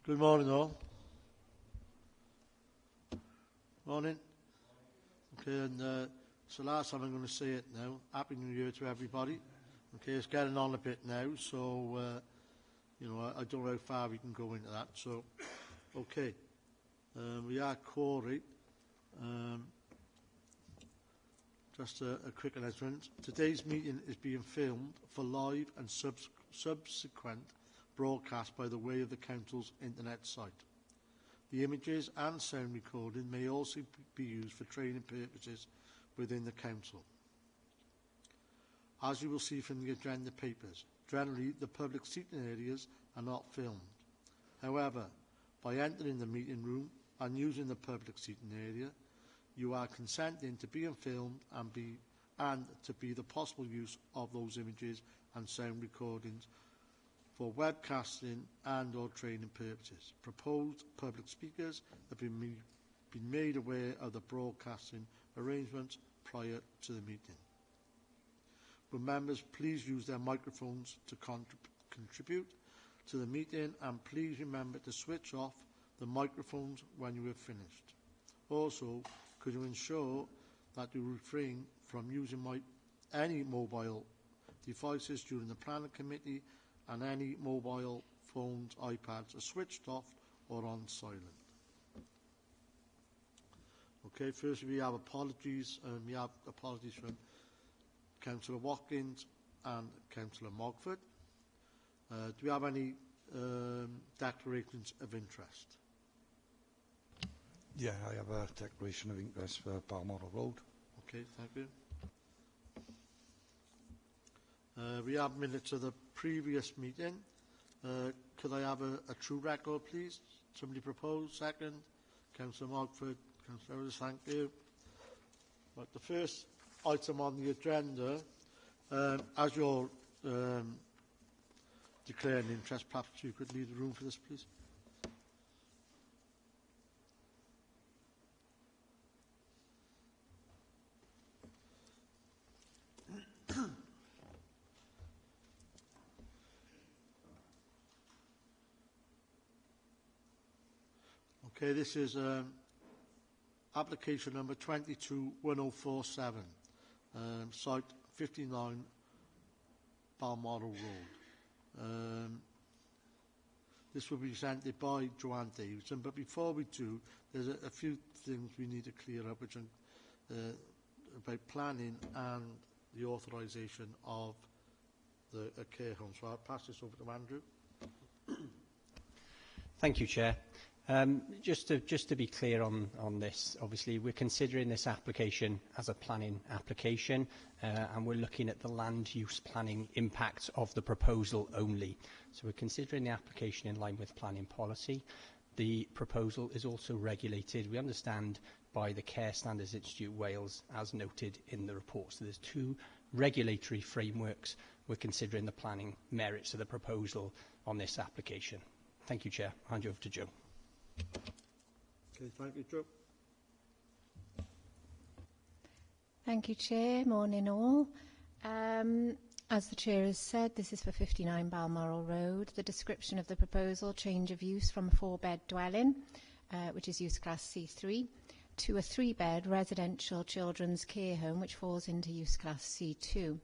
Good morning, all. Morning. Okay, and so last time I'm going to say it now. Happy New Year to everybody. Okay, it's getting on a bit now, so you know, I don't know how far we can go into that. So, okay, we are Corey. Just a quick announcement. Today's meeting is being filmed for live and subsequent broadcast by the way of the Council's internet site. The images and sound recording may also be used for training purposes within the Council. As you will see from the agenda papers, generally the public seating areas are not filmed. However, by entering the meeting room and using the public seating area, you are consenting to being filmed and to be the possible use of those images and sound recordings for webcasting and or training purposes. Proposed public speakers have been made aware of the broadcasting arrangements prior to the meeting. Will members please use their microphones to contribute to the meeting, and please remember to switch off the microphones when you have finished. Also, could you ensure that you refrain from using any mobile devices during the planning committee, and any mobile phones, iPads are switched off or on silent. Okay, first we have apologies. We have apologies from Councillor Watkins and Councillor Mogford. Do we have any declarations of interest? Yeah, I have a declaration of interest for Balmoral Road. Okay, thank you. We have minutes of the previous meeting. Could I have a true record, please? Somebody propose. Second. Councillor Mogford. Councillor Ellis, thank you. Right, the first item on the agenda, as you're declaring interest, perhaps you could leave the room for this, please. Okay, this is application number 221047, site 59 Balmoral Road. This will be presented by Joanne Davidson, but before we do, there's a few things we need to clear up, which are about planning and the authorisation of the care home. So I'll pass this over to Andrew. Thank you, Chair. Just to be clear on this, obviously we're considering this application as a planning application, and we're looking at the land use planning impacts of the proposal only. So we're considering the application in line with planning policy. The proposal is also regulated, we understand, by the Care Standards Institute Wales, as noted in the report. So there's two regulatory frameworks. We're considering the planning merits of the proposal on this application. Thank you, Chair. I'll hand you over to Joe. Okay, thank you, Joe. Thank you, Chair. Morning, all. As the Chair has said, this is for 59 Balmoral Road. The description of the proposal: change of use from a 4-bed dwelling, which is use class C3, to a 3-bed residential children's care home, which falls into use class C2.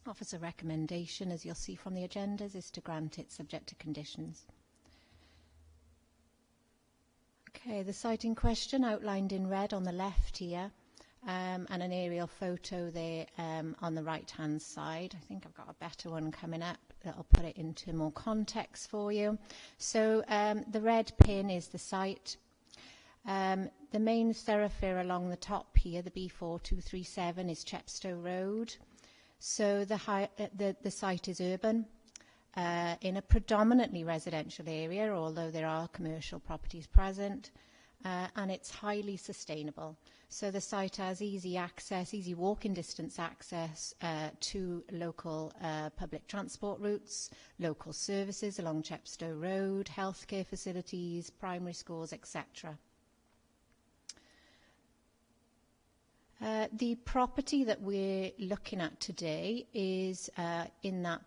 Officer recommendation, as you'll see from the agendas, is to grant it subject to conditions. Okay, the site in question outlined in red on the left here, and an aerial photo there on the right-hand side. I think I've got a better one coming up that'll put it into more context for you. So the red pin is the site. The main thoroughfare along the top here, the B4237, is Chepstow Road. So the site is urban, in a predominantly residential area, although there are commercial properties present, and it's highly sustainable. So the site has easy access, easy walking distance access to local public transport routes, local services along Chepstow Road, healthcare facilities, primary schools, etc. The property that we're looking at today is in that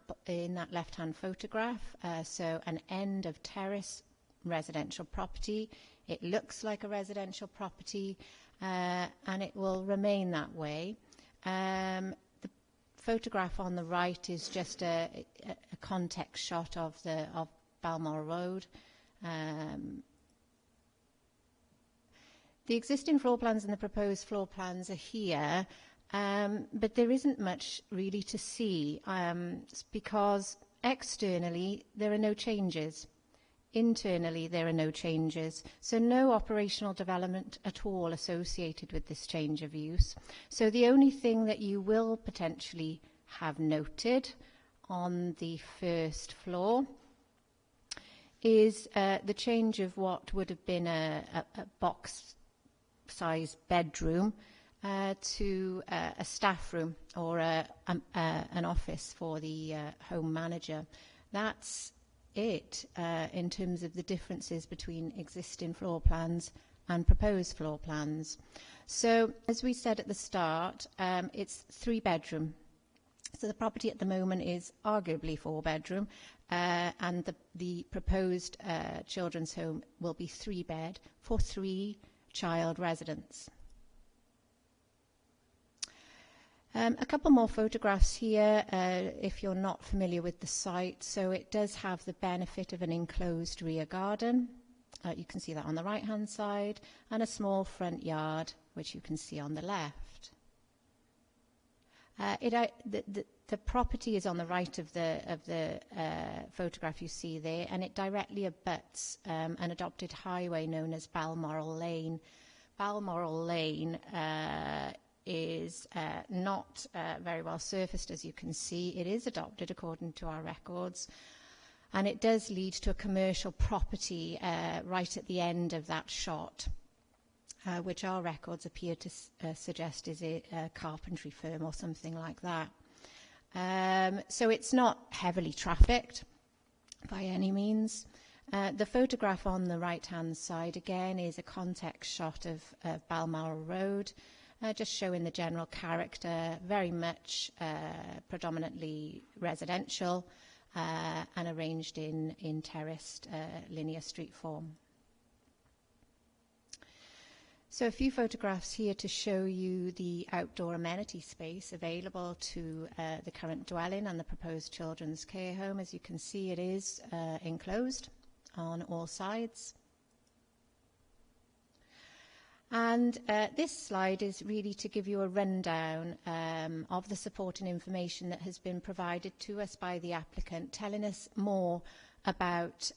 left-hand photograph, so an end of terrace residential property. It looks like a residential property, and it will remain that way. The photograph on the right is just a context shot of Balmoral Road. The existing floor plans and the proposed floor plans are here, but there isn't much really to see because externally there are no changes. Internally there are no changes, so no operational development at all associated with this change of use. So the only thing that you will potentially have noted on the first floor is the change of what would have been a box-sized bedroom to a staff room or an office for the home manager. That's it in terms of the differences between existing floor plans and proposed floor plans. So, as we said at the start, it's 3-bedroom. So the property at the moment is arguably 4-bedroom, and the proposed children's home will be 3-bed for 3-child residents. A couple more photographs here if you're not familiar with the site. So it does have the benefit of an enclosed rear garden. You can see that on the right-hand side, and a small front yard, which you can see on the left. The property is on the right of the photograph you see there, and it directly abuts an adopted highway known as Balmoral Lane. Balmoral Lane is not very well surfaced, as you can see. It is adopted according to our records, and it does lead to a commercial property right at the end of that shot, which our records appear to suggest is a carpentry firm or something like that. So it's not heavily trafficked by any means. The photograph on the right-hand side, again, is a context shot of Balmoral Road, just showing the general character, very much predominantly residential and arranged in terraced linear street form. So a few photographs here to show you the outdoor amenity space available to the current dwelling and the proposed children's care home. As you can see, it is enclosed on all sides. And this slide is really to give you a rundown of the support and information that has been provided to us by the applicant, telling us more about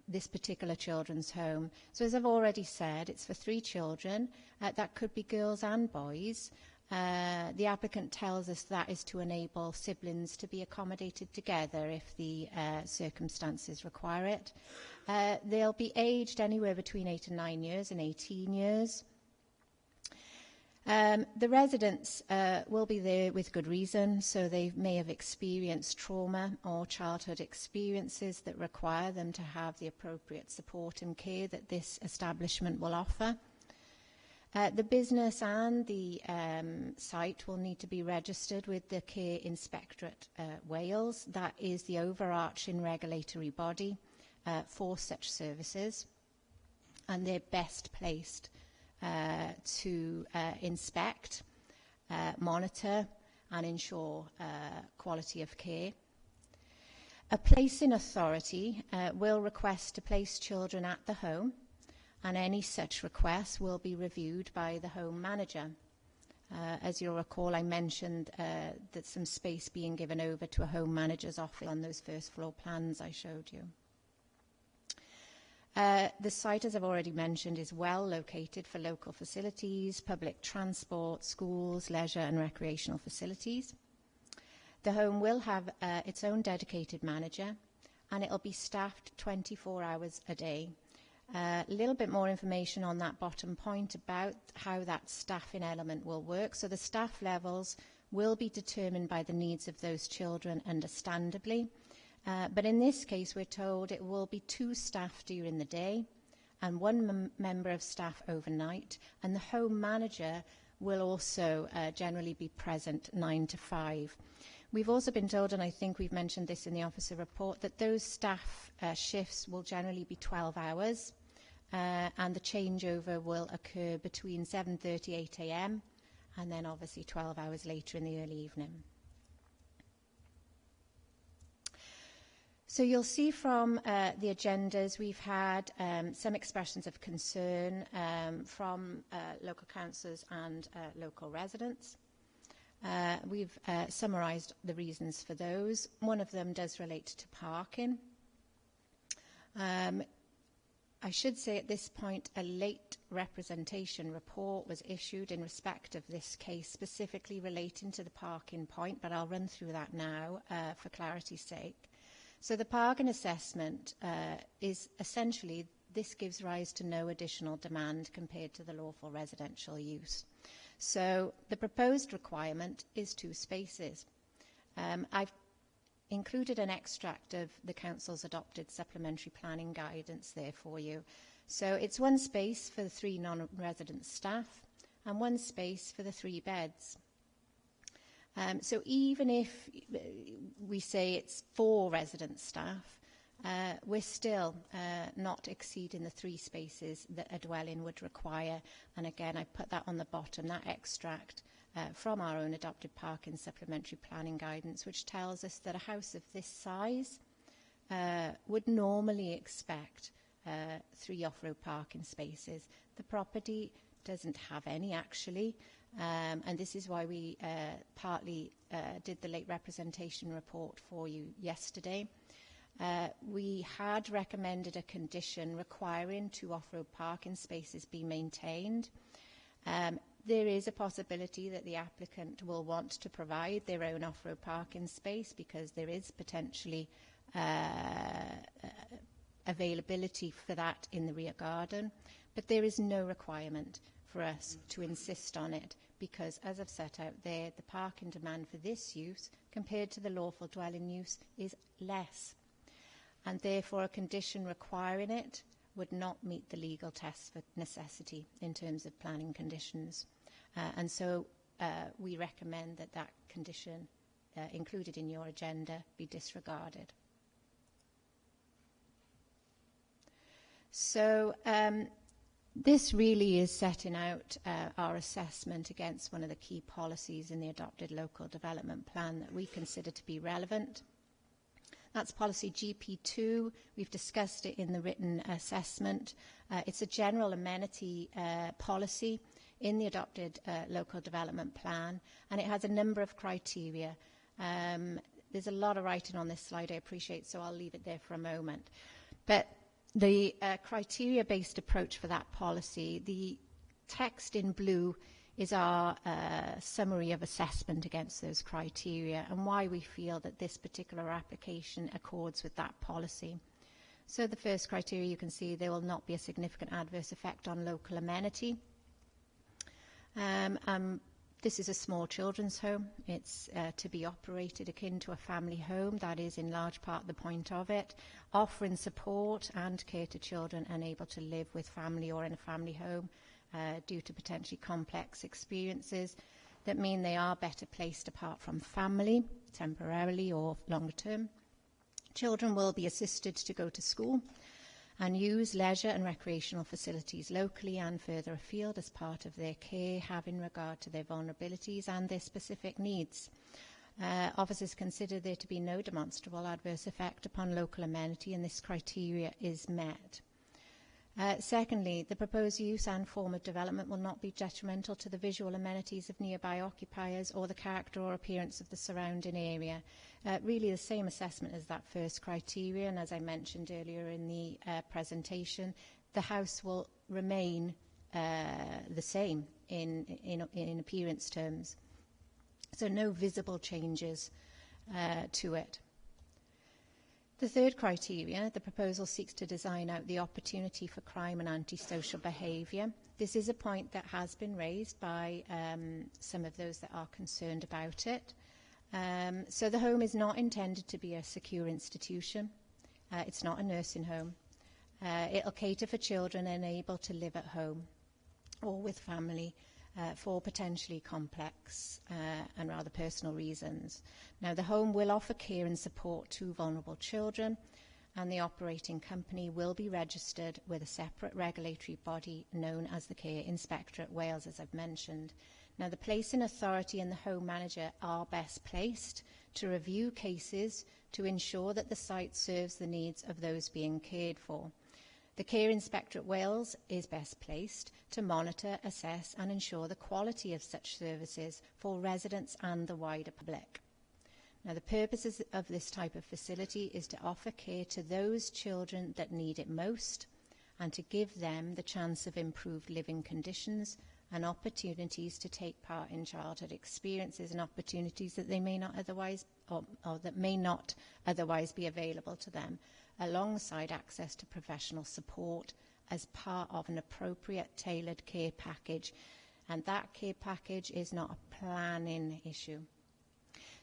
this particular children's home. So as I've already said, it's for 3 children. That could be girls and boys. The applicant tells us that is to enable siblings to be accommodated together if the circumstances require it. They'll be aged anywhere between 8 and 9 years and 18 years. The residents will be there with good reason, so they may have experienced trauma or childhood experiences that require them to have the appropriate support and care that this establishment will offer. The business and the site will need to be registered with the Care Inspectorate Wales. That is the overarching regulatory body for such services, and they're best placed to inspect, monitor and ensure quality of care. A placing authority will request to place children at the home, and any such request will be reviewed by the home manager. As you'll recall, I mentioned that some space being given over to a home manager's office on those first floor plans I showed you. The site, as I've already mentioned, is well located for local facilities, public transport, schools, leisure and recreational facilities. The home will have its own dedicated manager, and it will be staffed 24 hours a day. A little bit more information on that bottom point about how that staffing element will work. So the staff levels will be determined by the needs of those children, understandably. But in this case, we're told it will be 2 staff during the day and 1 member of staff overnight, and the home manager will also generally be present 9 to 5. We've also been told, and I think we've mentioned this in the officer report, that those staff shifts will generally be 12 hours, and the changeover will occur between 7:30, 8 a.m, and then obviously 12 hours later in the early evening. So you'll see from the agendas we've had some expressions of concern from local councillors and local residents. We've summarised the reasons for those. One of them does relate to parking. I should say at this point a late representation report was issued in respect of this case, specifically relating to the parking point, but I'll run through that now for clarity's sake. So the parking assessment is essentially, this gives rise to no additional demand compared to the lawful residential use. So the proposed requirement is 2 spaces. I've included an extract of the Council's adopted supplementary planning guidance there for you. So it's 1 space for the 3 non-resident staff and 1 space for the 3 beds. So even if we say it's 4 resident staff, we're still not exceeding the 3 spaces that a dwelling would require. And again, I put that on the bottom, that extract from our own adopted parking supplementary planning guidance, which tells us that a house of this size would normally expect 3 off-road parking spaces. The property doesn't have any, actually. And this is why we partly did the late representation report for you yesterday. We had recommended a condition requiring 2 off-road parking spaces be maintained. There is a possibility that the applicant will want to provide their own off-road parking space because there is potentially availability for that in the rear garden, but there is no requirement for us to insist on it because, as I've set out there, the parking demand for this use compared to the lawful dwelling use is less, and therefore a condition requiring it would not meet the legal test for necessity in terms of planning conditions. And so we recommend that that condition included in your agenda be disregarded. So this really is setting out our assessment against one of the key policies in the adopted local development plan that we consider to be relevant. That's policy GP2. We've discussed it in the written assessment. It's a general amenity policy in the adopted local development plan, and it has a number of criteria. There's a lot of writing on this slide, I appreciate, so I'll leave it there for a moment. But the criteria-based approach for that policy, the text in blue is our summary of assessment against those criteria and why we feel that this particular application accords with that policy. So the first criteria, you can see there will not be a significant adverse effect on local amenity. This is a small children's home. It's to be operated akin to a family home. That is in large part the point of it, offering support and care to children unable to live with family or in a family home due to potentially complex experiences that mean they are better placed apart from family, temporarily or longer term. Children will be assisted to go to school and use leisure and recreational facilities locally and further afield as part of their care, having regard to their vulnerabilities and their specific needs. Officers consider there to be no demonstrable adverse effect upon local amenity, and this criteria is met. Secondly, the proposed use and form of development will not be detrimental to the visual amenities of nearby occupiers or the character or appearance of the surrounding area. Really the same assessment as that first criteria, and as I mentioned earlier in the presentation, the house will remain the same in appearance terms. So no visible changes to it. The third criteria, the proposal seeks to design out the opportunity for crime and antisocial behaviour. This is a point that has been raised by some of those that are concerned about it. So the home is not intended to be a secure institution. It's not a nursing home. It'll cater for children unable to live at home or with family for potentially complex and rather personal reasons. Now, the home will offer care and support to vulnerable children, and the operating company will be registered with a separate regulatory body known as the Care Inspectorate Wales, as I've mentioned. Now, the placing authority and the home manager are best placed to review cases to ensure that the site serves the needs of those being cared for. The Care Inspectorate Wales is best placed to monitor, assess and ensure the quality of such services for residents and the wider public. Now, the purposes of this type of facility is to offer care to those children that need it most and to give them the chance of improved living conditions and opportunities to take part in childhood experiences and opportunities that they may not otherwise or that may not otherwise be available to them, alongside access to professional support as part of an appropriate tailored care package. And that care package is not a planning issue.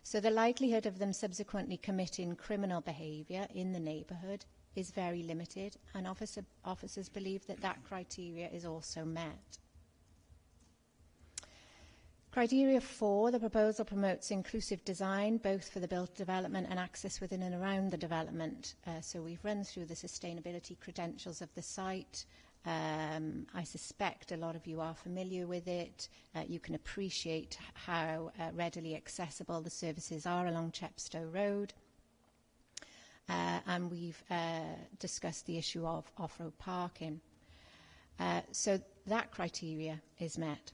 So the likelihood of them subsequently committing criminal behaviour in the neighbourhood is very limited, and officers believe that that criteria is also met. Criteria 4, the proposal promotes inclusive design, both for the built development and access within and around the development. So we've run through the sustainability credentials of the site. I suspect a lot of you are familiar with it. You can appreciate how readily accessible the services are along Chepstow Road. And we've discussed the issue of off-road parking. So that criteria is met.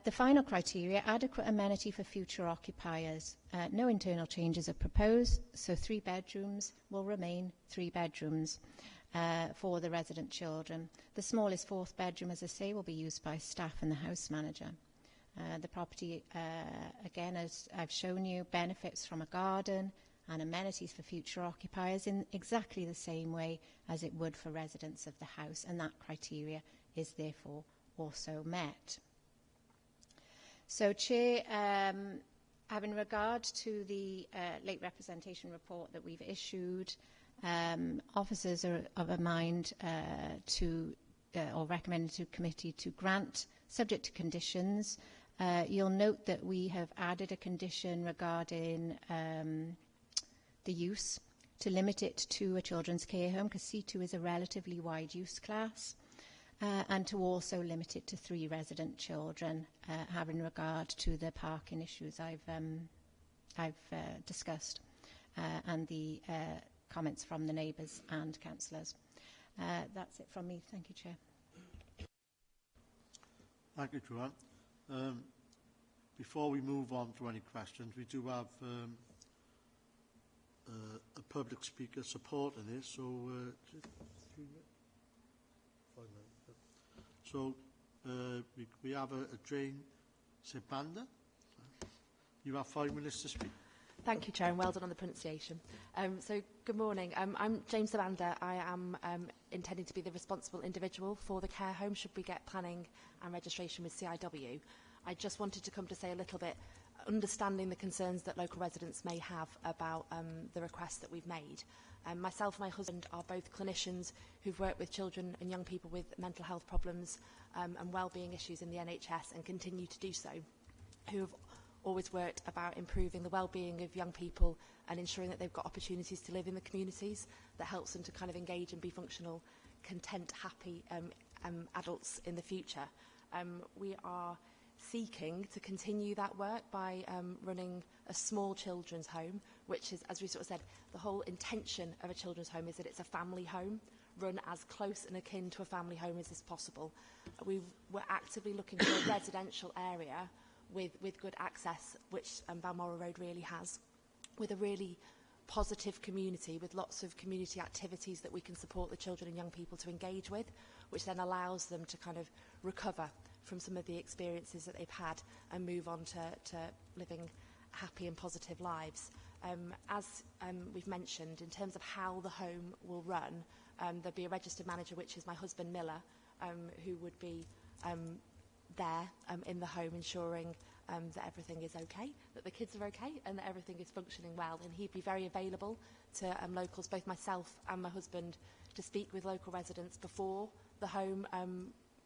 The final criteria, adequate amenity for future occupiers. No internal changes are proposed, so 3 bedrooms will remain 3 bedrooms for the resident children. The smallest 4th bedroom, as I say, will be used by staff and the house manager. The property, again, as I've shown you, benefits from a garden and amenities for future occupiers in exactly the same way as it would for residents of the house, and that criteria is therefore also met. So, Chair, having regard to the late representation report that we've issued, officers are of a mind to, or recommended to committee to grant, subject to conditions. You'll note that we have added a condition regarding the use, to limit it to a children's care home, because C2 is a relatively wide use class. And to also limit it to 3 resident children, having regard to the parking issues I've discussed, and the comments from the neighbours and councillors. That's it from me. Thank you, Chair. Thank you, Joanne. Before we move on to any questions, we do have a public speaker supporting this, so we have a Jane Sebanda. You have 5 minutes to speak. Thank you, Chair, and well done on the pronunciation. So, good morning. I'm James Sabanda. I am intending to be the responsible individual for the care home should we get planning and registration with CIW. I just wanted to come to say a little bit, understanding the concerns that local residents may have about the request that we've made. Myself and my husband are both clinicians who've worked with children and young people with mental health problems and wellbeing issues in the NHS and continue to do so, who have always worked about improving the well-being of young people and ensuring that they've got opportunities to live in the communities that helps them to kind of engage and be functional, content, happy adults in the future. We are seeking to continue that work by running a small children's home, which is, as we sort of said, the whole intention of a children's home is that it's a family home, run as close and akin to a family home as is possible. We're actively looking for a residential area with good access, which Balmoral Road really has, with a really positive community, with lots of community activities that we can support the children and young people to engage with, which then allows them to kind of recover from some of the experiences that they've had and move on to living happy and positive lives. As we've mentioned, in terms of how the home will run, there'll be a registered manager, which is my husband Miller, who would be there in the home ensuring that everything is okay, that the kids are okay and that everything is functioning well. And he'd be very available to locals, both myself and my husband, to speak with local residents before the home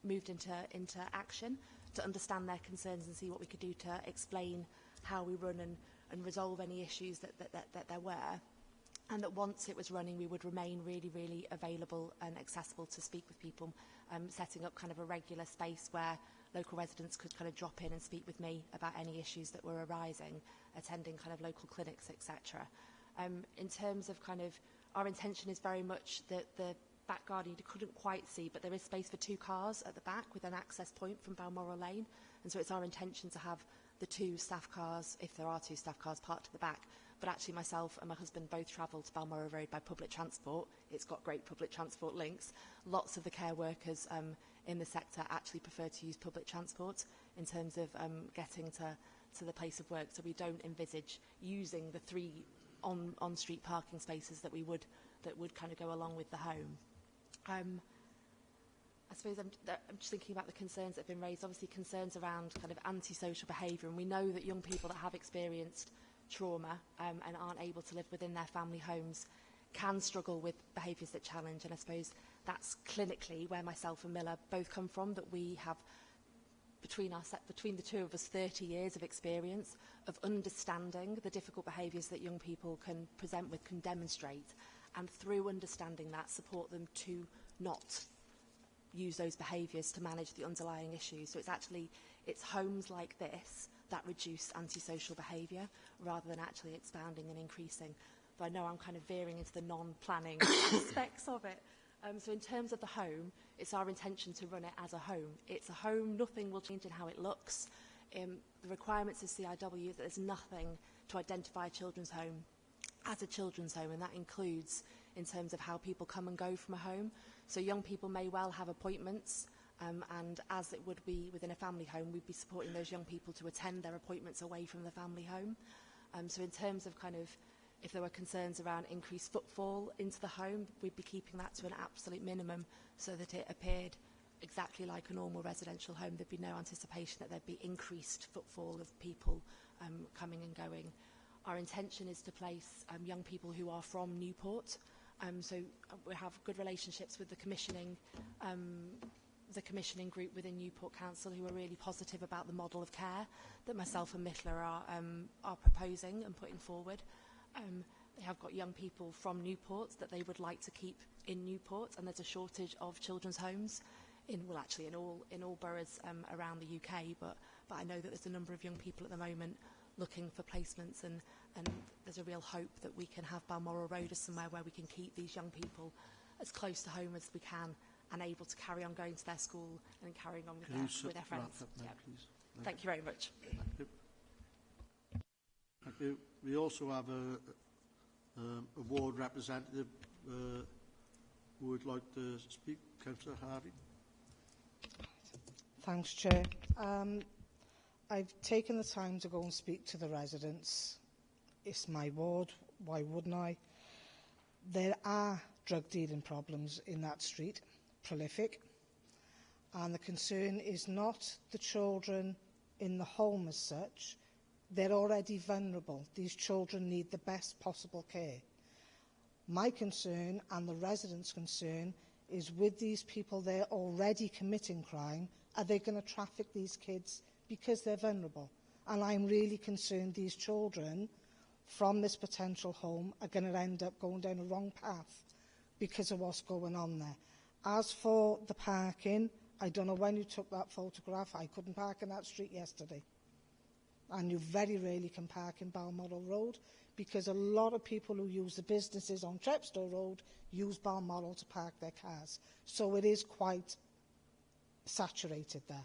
moved into action to understand their concerns and see what we could do to explain how we run and resolve any issues that there were. And that once it was running, we would remain really, really available and accessible to speak with people, setting up kind of a regular space where local residents could kind of drop in and speak with me about any issues that were arising, attending kind of local clinics, etc. In terms of kind of, our intention is very much that the back garden you couldn't quite see, but there is space for 2 cars at the back with an access point from Balmoral Lane. And so it's our intention to have the 2 staff cars, if there are 2 staff cars, parked at the back. But actually myself and my husband both travel to Balmoral Road by public transport. It's got great public transport links. Lots of the care workers in the sector actually prefer to use public transport in terms of getting to the place of work. So we don't envisage using the 3 on-street parking spaces that would kind of go along with the home. I suppose I'm just thinking about the concerns that have been raised. Obviously concerns around kind of antisocial behaviour, and we know that young people that have experienced trauma and aren't able to live within their family homes can struggle with behaviours that challenge. And I suppose that's clinically where myself and Miller both come from, that we have between the 2 of us 30 years of experience of understanding the difficult behaviours that young people can present with, can demonstrate, and through understanding that support them to not use those behaviours to manage the underlying issues. So it's homes like this that reduce antisocial behaviour rather than actually expanding and increasing. But I know I'm kind of veering into the non-planning aspects of it. So in terms of the home, it's our intention to run it as a home. It's a home, nothing will change in how it looks. The requirements of CIW is that there's nothing to identify a children's home as a children's home, and that includes in terms of how people come and go from a home. So young people may well have appointments, and as it would be within a family home, we'd be supporting those young people to attend their appointments away from the family home. So in terms of kind of, if there were concerns around increased footfall into the home, we'd be keeping that to an absolute minimum so that it appeared exactly like a normal residential home. There'd be no anticipation that there'd be increased footfall of people coming and going. Our intention is to place young people who are from Newport. So we have good relationships with the commissioning group within Newport Council, who are really positive about the model of care that myself and Mittler are proposing and putting forward. They have got young people from Newport that they would like to keep in Newport, and there's a shortage of children's homes in all boroughs around the UK. But I know that there's a number of young people at the moment looking for placements, and there's a real hope that we can have Balmoral Road as somewhere where we can keep these young people as close to home as we can and able to carry on going to their school and carrying on with their friends. Now, please? Thank you very much. Thank you. Thank you. We also have a ward representative who would like to speak. Councillor Harvey. Thanks, Chair. I've taken the time to go and speak to the residents. It's my ward, why wouldn't I? There are drug dealing problems in that street, prolific, and the concern is not the children in the home as such. They're already vulnerable. These children need the best possible care. My concern and the residents' concern is, with these people there already committing crime, are they going to traffic these kids because they're vulnerable? And I'm really concerned these children from this potential home are going to end up going down a wrong path because of what's going on there. As for the parking, I don't know when you took that photograph. I couldn't park in that street yesterday. And you very rarely can park in Balmoral Road because a lot of people who use the businesses on Chepstow Road use Balmoral to park their cars. So it is quite saturated there.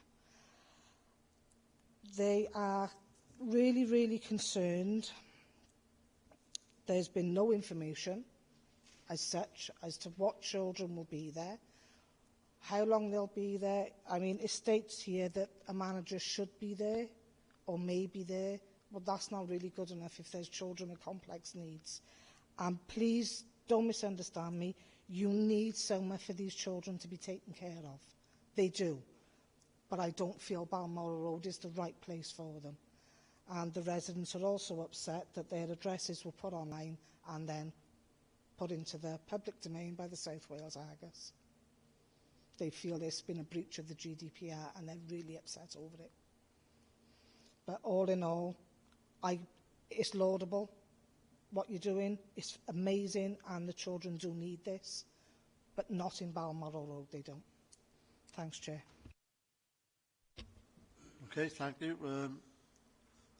They are really, really concerned. There's been no information as such as to what children will be there, how long they'll be there. I mean, it states here that a manager should be there or may be there. Well, that's not really good enough if there's children with complex needs. And please don't misunderstand me. You need somewhere for these children to be taken care of. They do. But I don't feel Balmoral Road is the right place for them. And the residents are also upset that their addresses were put online and then put into the public domain by the South Wales Argus. They feel there's been a breach of the GDPR and they're really upset over it. But all in all, it's laudable what you're doing. It's amazing and the children do need this, but not in Balmoral Road, they don't. Thanks, Chair. Okay, thank you.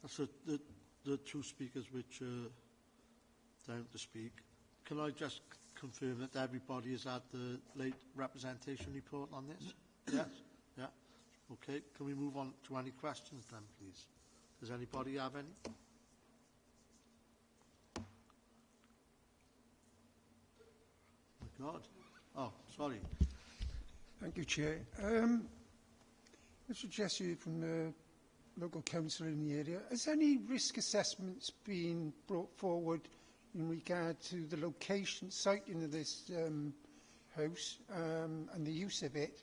That's the two speakers which are down to speak. Can I just confirm that everybody has had the late representation report on this? Yes? Yeah. Okay, can we move on to any questions then, please? Does anybody have any? My God. Oh, sorry. Thank you, Chair. Mr. Jesse from the local council in the area, has any risk assessments been brought forward in regard to the location, siting of this house and the use of it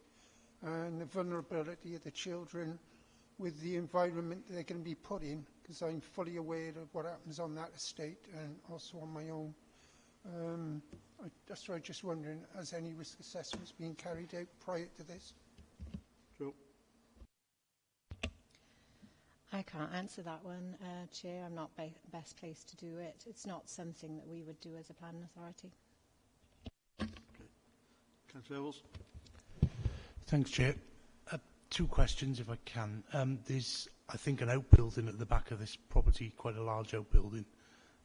and the vulnerability of the children with the environment they're going to be put in? Because I'm fully aware of what happens on that estate and also on my own. That's why I'm just wondering, has any risk assessments been carried out prior to this? Joe. I can't answer that one, Chair. I'm not best placed to do it. It's not something that we would do as a planning authority. Okay. Councillor Earls. Thanks, Chair. Two questions, if I can. There's, I think, an outbuilding at the back of this property, quite a large outbuilding.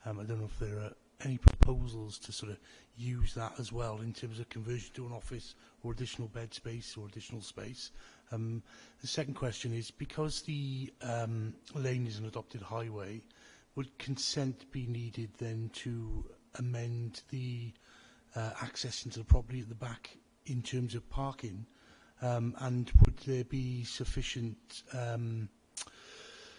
I don't know if there are any proposals to sort of use that as well in terms of conversion to an office or additional bed space or additional space. The second question is, because the lane is an adopted highway, would consent be needed then to amend the access into the property at the back in terms of parking? And would there be sufficient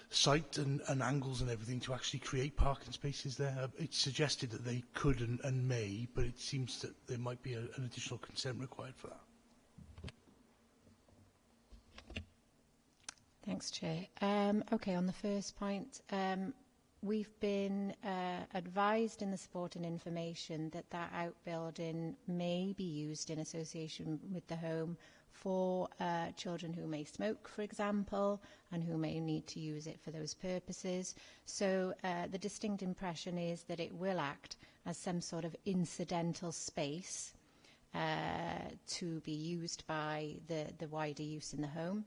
site and angles and everything to actually create parking spaces there? It's suggested that they could and may, but it seems that there might be an additional consent required for that. Thanks, Chair. Okay, on the first point, we've been advised in the supporting information that that outbuilding may be used in association with the home for children who may smoke, for example, and who may need to use it for those purposes. So the distinct impression is that it will act as some sort of incidental space to be used by the wider use in the home.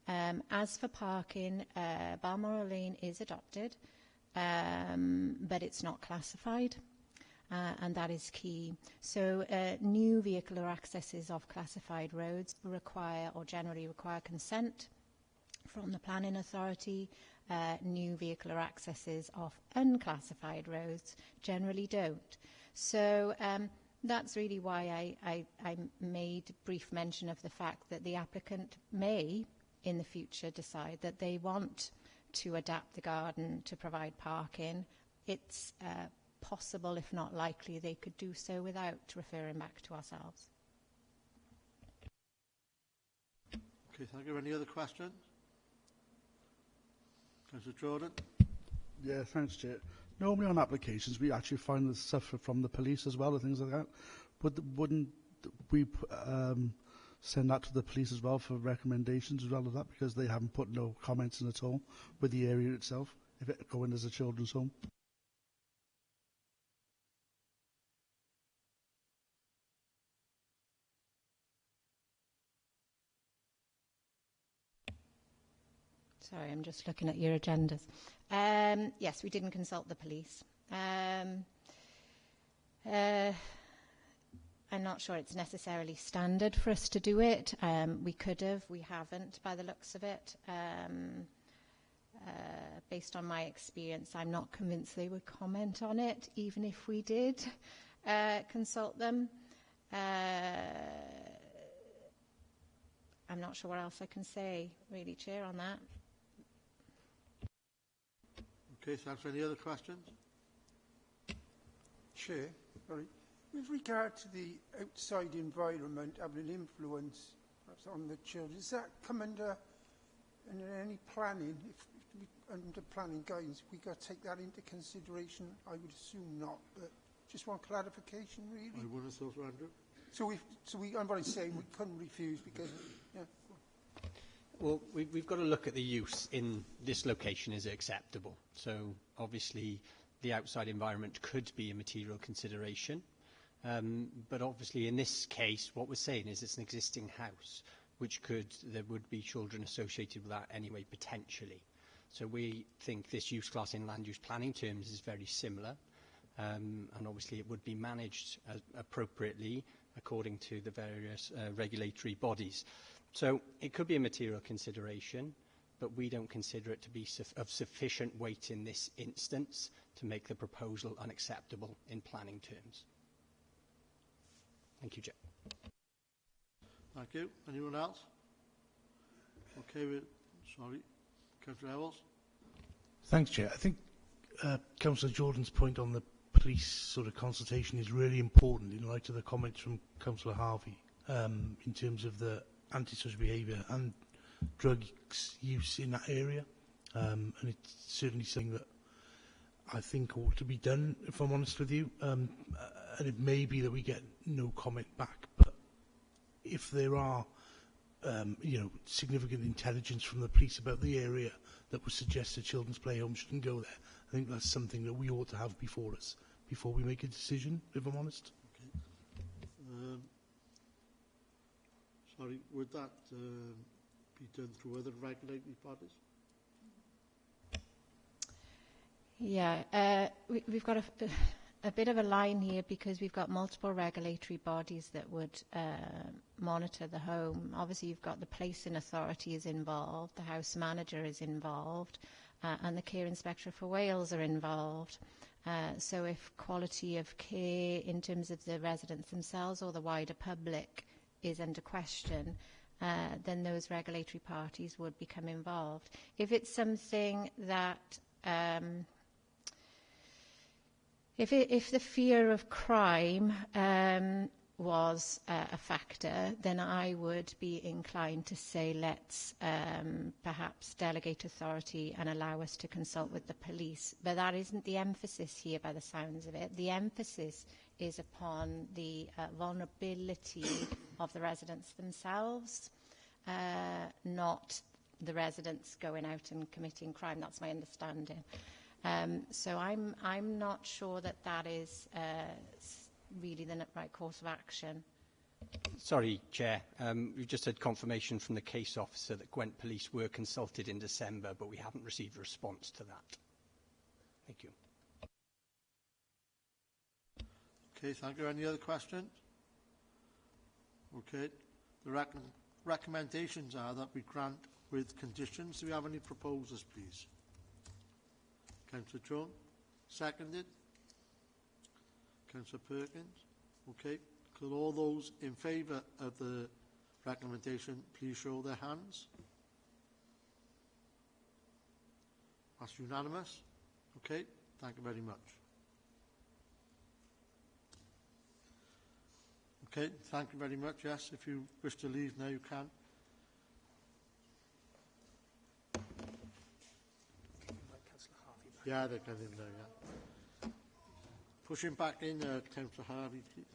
As for parking, Balmoral Lane is adopted, but it's not classified. And that is key. So new vehicular accesses off classified roads require or generally require consent from the planning authority. New vehicular accesses off unclassified roads generally don't. So that's really why I made brief mention of the fact that the applicant may in the future decide that they want to adapt the garden to provide parking. It's possible, if not likely, they could do so without referring back to ourselves. Okay, thank you. Any other questions? Councillor Jordan. Yeah, thanks, Chair. Normally on applications, we actually find the stuff from the police as well and things like that. Wouldn't we send that to the police as well for recommendations as well of that, because they haven't put no comments in at all with the area itself, if it go in as a children's home? Sorry, I'm just looking at your agendas. Yes, we didn't consult the police. I'm not sure it's necessarily standard for us to do it. We could have, we haven't by the looks of it. Based on my experience, I'm not convinced they would comment on it, even if we did consult them. I'm not sure what else I can say, really, Chair, on that. Okay, thanks. Any other questions? Chair, sorry. With regard to the outside environment having an influence perhaps on the children, does that come under any planning? If we, under planning guidance, we got to take that into consideration? I would assume not, but just want clarification, really. I would have thought, Andrew. So I'm what I'm saying, we couldn't refuse because, yeah. Well, we've got to look at the use in this location. Is it acceptable? So obviously the outside environment could be a material consideration. But obviously in this case, what we're saying is it's an existing house, there would be children associated with that anyway, potentially. So we think this use class in land use planning terms is very similar. And obviously it would be managed appropriately according to the various regulatory bodies. So it could be a material consideration, but we don't consider it to be of sufficient weight in this instance to make the proposal unacceptable in planning terms. Thank you, Chair. Thank you. Anyone else? Okay, sorry. Councillor Ewells. Thanks, Chair. I think Councillor Jordan's point on the police sort of consultation is really important in light of the comments from Councillor Harvey in terms of the antisocial behaviour and drugs use in that area. And it's certainly something that I think ought to be done, if I'm honest with you. And it may be that we get no comment back, but if there are significant intelligence from the police about the area that would suggest a children's play home shouldn't go there, I think that's something that we ought to have before us, before we make a decision, if I'm honest. Okay. Sorry, would that be done through other regulatory bodies? Yeah, we've got a bit of a line here because we've got multiple regulatory bodies that would monitor the home. Obviously, you've got the placing authority is involved, the house manager is involved, and the care inspector for Wales are involved. So if quality of care in terms of the residents themselves or the wider public is under question, then those regulatory parties would become involved. If it's something that if the fear of crime was a factor, then I would be inclined to say let's perhaps delegate authority and allow us to consult with the police. But that isn't the emphasis here by the sounds of it. The emphasis is upon the vulnerability of the residents themselves, not the residents going out and committing crime. That's my understanding. So I'm not sure that is really the right course of action. Sorry, Chair. We've just had confirmation from the case officer that Gwent Police were consulted in December, but we haven't received a response to that. Thank you. Okay, thank you. Any other questions? Okay. The recommendations are that we grant with conditions. Do we have any proposals, please? Councillor Jones. Seconded. Councillor Perkins. Okay. Could all those in favour of the recommendation please show their hands? That's unanimous. Okay. Thank you very much. Okay. Thank you very much. Yes, if you wish to leave now, you can. Yeah, they can in there, yeah. Push him back in, Councillor Harvey, please.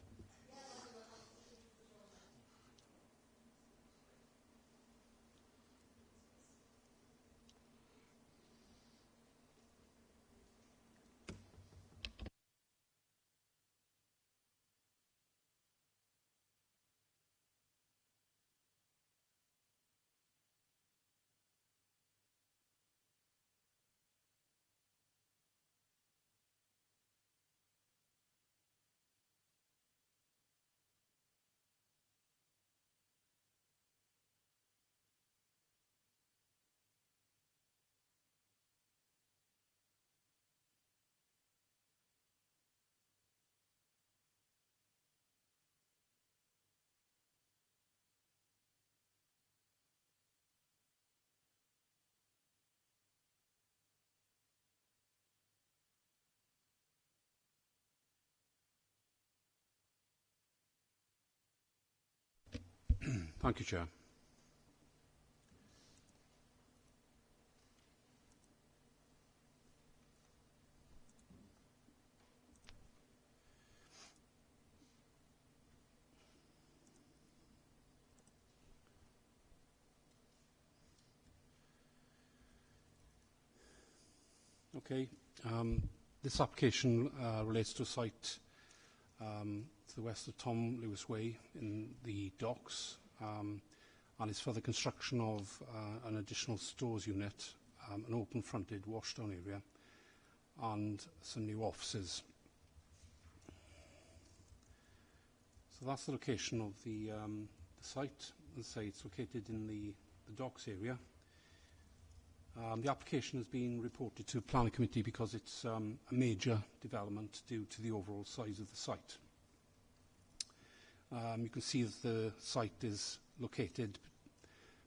Thank you, Chair. Okay. This application relates to a site to the west of Tom Lewis Way in the docks, and is for the construction of an additional stores unit, an open-fronted washdown area, and some new offices. So that's the location of the site. As I say, it's located in the docks area. The application has been reported to the Planning Committee because it's a major development due to the overall size of the site. You can see that the site is located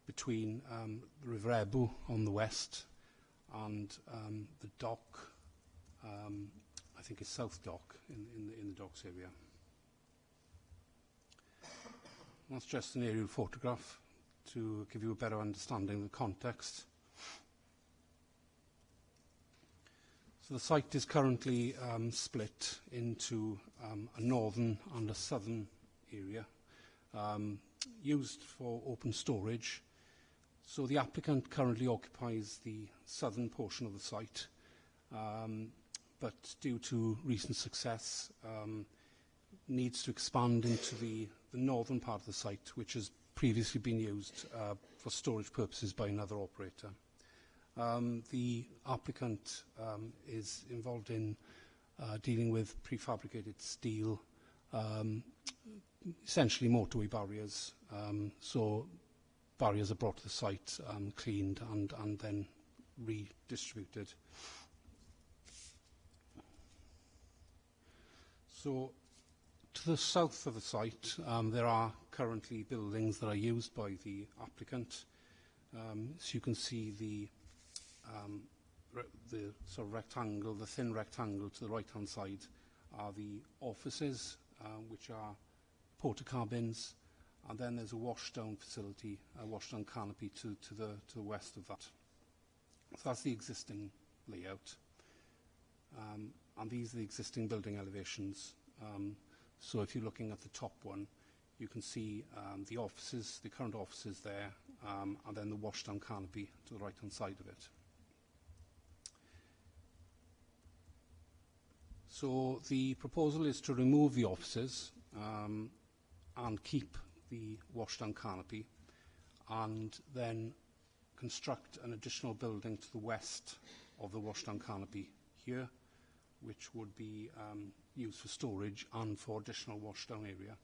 between the River Ebw on the west and the dock, I think it's South Dock in the docks area. That's just an aerial photograph to give you a better understanding of the context. So the site is currently split into a northern and a southern area, used for open storage. So the applicant currently occupies the southern portion of the site, but due to recent success, needs to expand into the northern part of the site, which has previously been used for storage purposes by another operator. The applicant is involved in dealing with prefabricated steel, essentially motorway barriers. So barriers are brought to the site, cleaned and then redistributed. So to the south of the site, there are currently buildings that are used by the applicant. So you can see the sort of rectangle, the thin rectangle to the right-hand side are the offices, which are porta cabins, and then there's a washdown facility, a washdown canopy to the west of that. So that's the existing layout, and these are the existing building elevations. So if you're looking at the top one, you can see the offices, the current offices there, and then the washdown canopy to the right-hand side of it. So the proposal is to remove the offices and keep the washdown canopy, and then construct an additional building to the west of the washdown canopy here, which would be used for storage and for additional washdown area.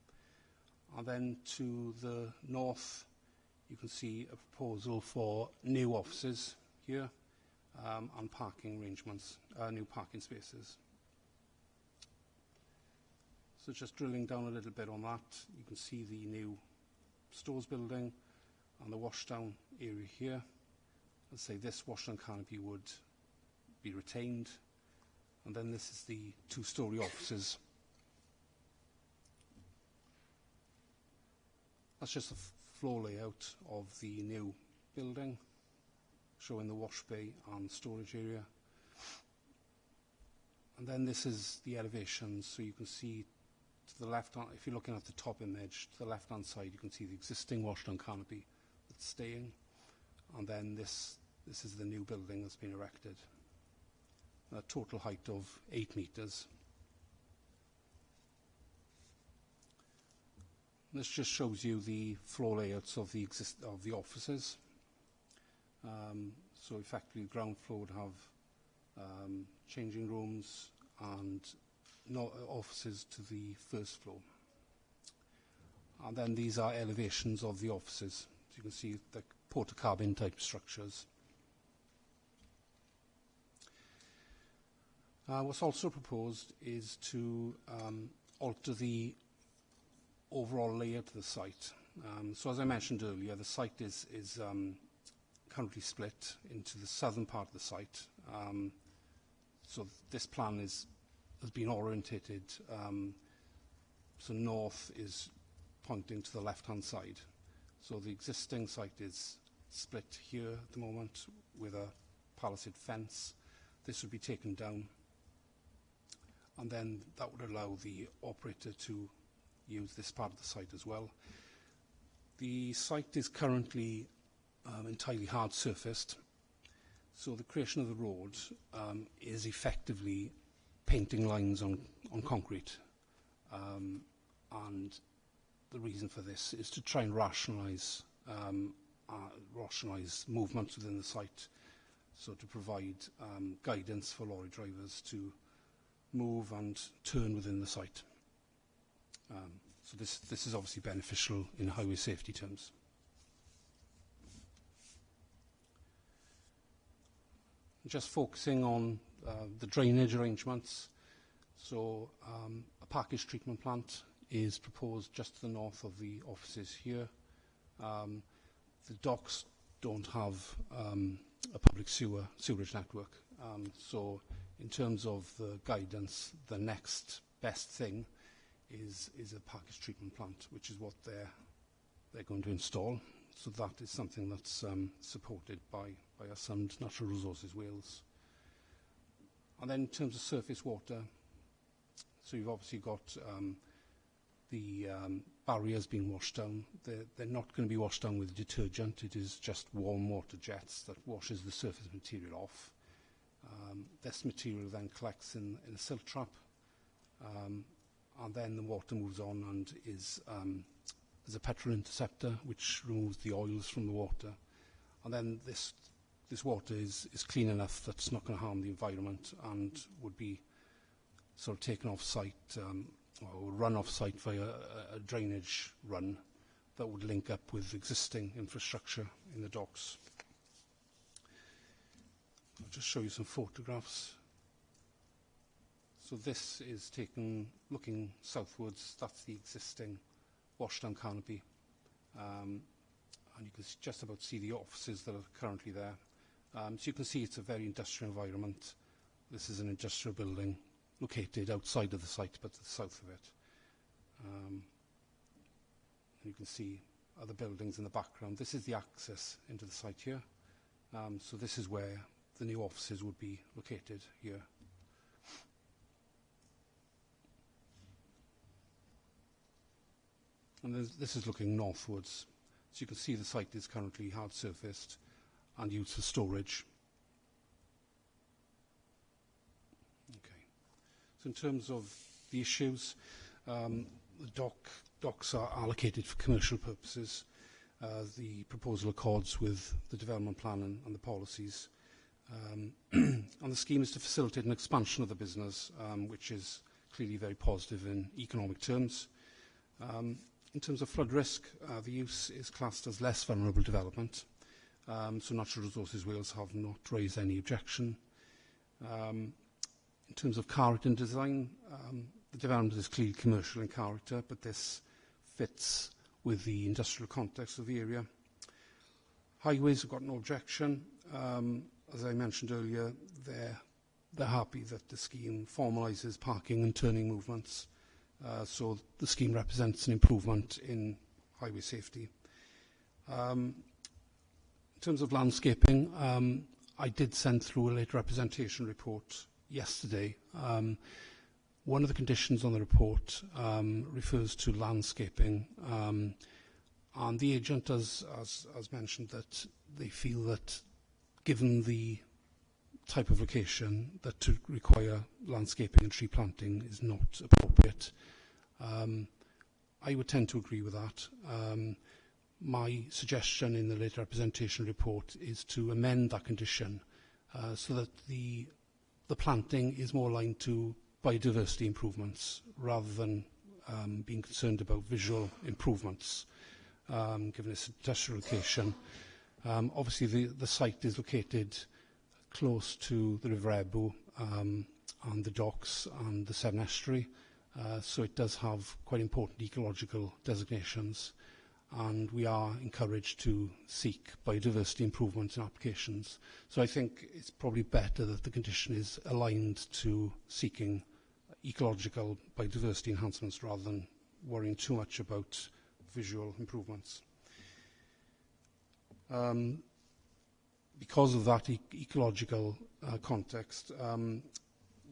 And then to the north, you can see a proposal for new offices here, and parking arrangements, new parking spaces. So just drilling down a little bit on that, you can see the new stores building and the washdown area here. Let's say this washdown canopy would be retained, and then this is the two-storey offices. That's just a floor layout of the new building, showing the wash bay and storage area. And then this is the elevation, so you can see to the left, if you're looking at the top image, to the left-hand side, you can see the existing washdown canopy that's staying, and then this is the new building that's been erected. A total height of 8 metres. This just shows you the floor layouts of the offices. So effectively, the ground floor would have changing rooms and offices to the first floor. And then these are elevations of the offices. So you can see the porta cabin type structures. What's also proposed is to alter the overall layout of the site. So as I mentioned earlier, the site is currently split into the southern part of the site. So this plan has been orientated, so north is pointing to the left-hand side. So the existing site is split here at the moment with a palisade fence. This would be taken down, and then that would allow the operator to use this part of the site as well. The site is currently entirely hard surfaced, So the creation of the road is effectively painting lines on concrete. And the reason for this is to try and rationalise movement within the site, so to provide guidance for lorry drivers to move and turn within the site. So this is obviously beneficial in highway safety terms. Just focusing on the drainage arrangements. So a package treatment plant is proposed just to the north of the offices here. The docks don't have a public sewerage network. So in terms of the guidance, the next best thing is a package treatment plant, which is what they're going to install. So that is something that's supported by us and Natural Resources Wales. And then in terms of surface water, so you've obviously got the barriers being washed down. They're not going to be washed down with detergent. It is just warm water jets that washes the surface material off. This material then collects in a silt trap, and then the water moves on and is a petrol interceptor, which removes the oils from the water. And then this water is clean enough that it's not going to harm the environment and would be sort of taken off site or run off site via a drainage run that would link up with existing infrastructure in the docks. I'll just show you some photographs. So this is taken looking southwards. That's the existing washdown canopy. And you can just about see the offices that are currently there. So you can see it's a very industrial environment. This is an industrial building located outside of the site, but to the south of it. You can see other buildings in the background. This is the access into the site here. So this is where the new offices would be located here. And this is looking northwards. So you can see the site is currently hard surfaced and used for storage. Okay. So in terms of the issues, the docks are allocated for commercial purposes. The proposal accords with the development plan and the policies. And the scheme is to facilitate an expansion of the business, which is clearly very positive in economic terms. In terms of flood risk, the use is classed as less vulnerable development. So Natural Resources Wales have not raised any objection. In terms of character and design, the development is clearly commercial in character, but this fits with the industrial context of the area. Highways have got no objection. As I mentioned earlier, they're happy that the scheme formalises parking and turning movements. So the scheme represents an improvement in highway safety. In terms of landscaping, I did send through a late representation report yesterday. One of the conditions on the report refers to landscaping, and the agent has mentioned that they feel that given the type of location, that to require landscaping and tree planting is not appropriate. I would tend to agree with that. My suggestion in the late representation report is to amend that condition so that the planting is more aligned to biodiversity improvements rather than being concerned about visual improvements, given its industrial location. Obviously, the site is located close to the River Ebw and the docks and the Severn Estuary, so it does have quite important ecological designations, and we are encouraged to seek biodiversity improvements in applications. So I think it's probably better that the condition is aligned to seeking ecological biodiversity enhancements rather than worrying too much about visual improvements. Because of that ecological context,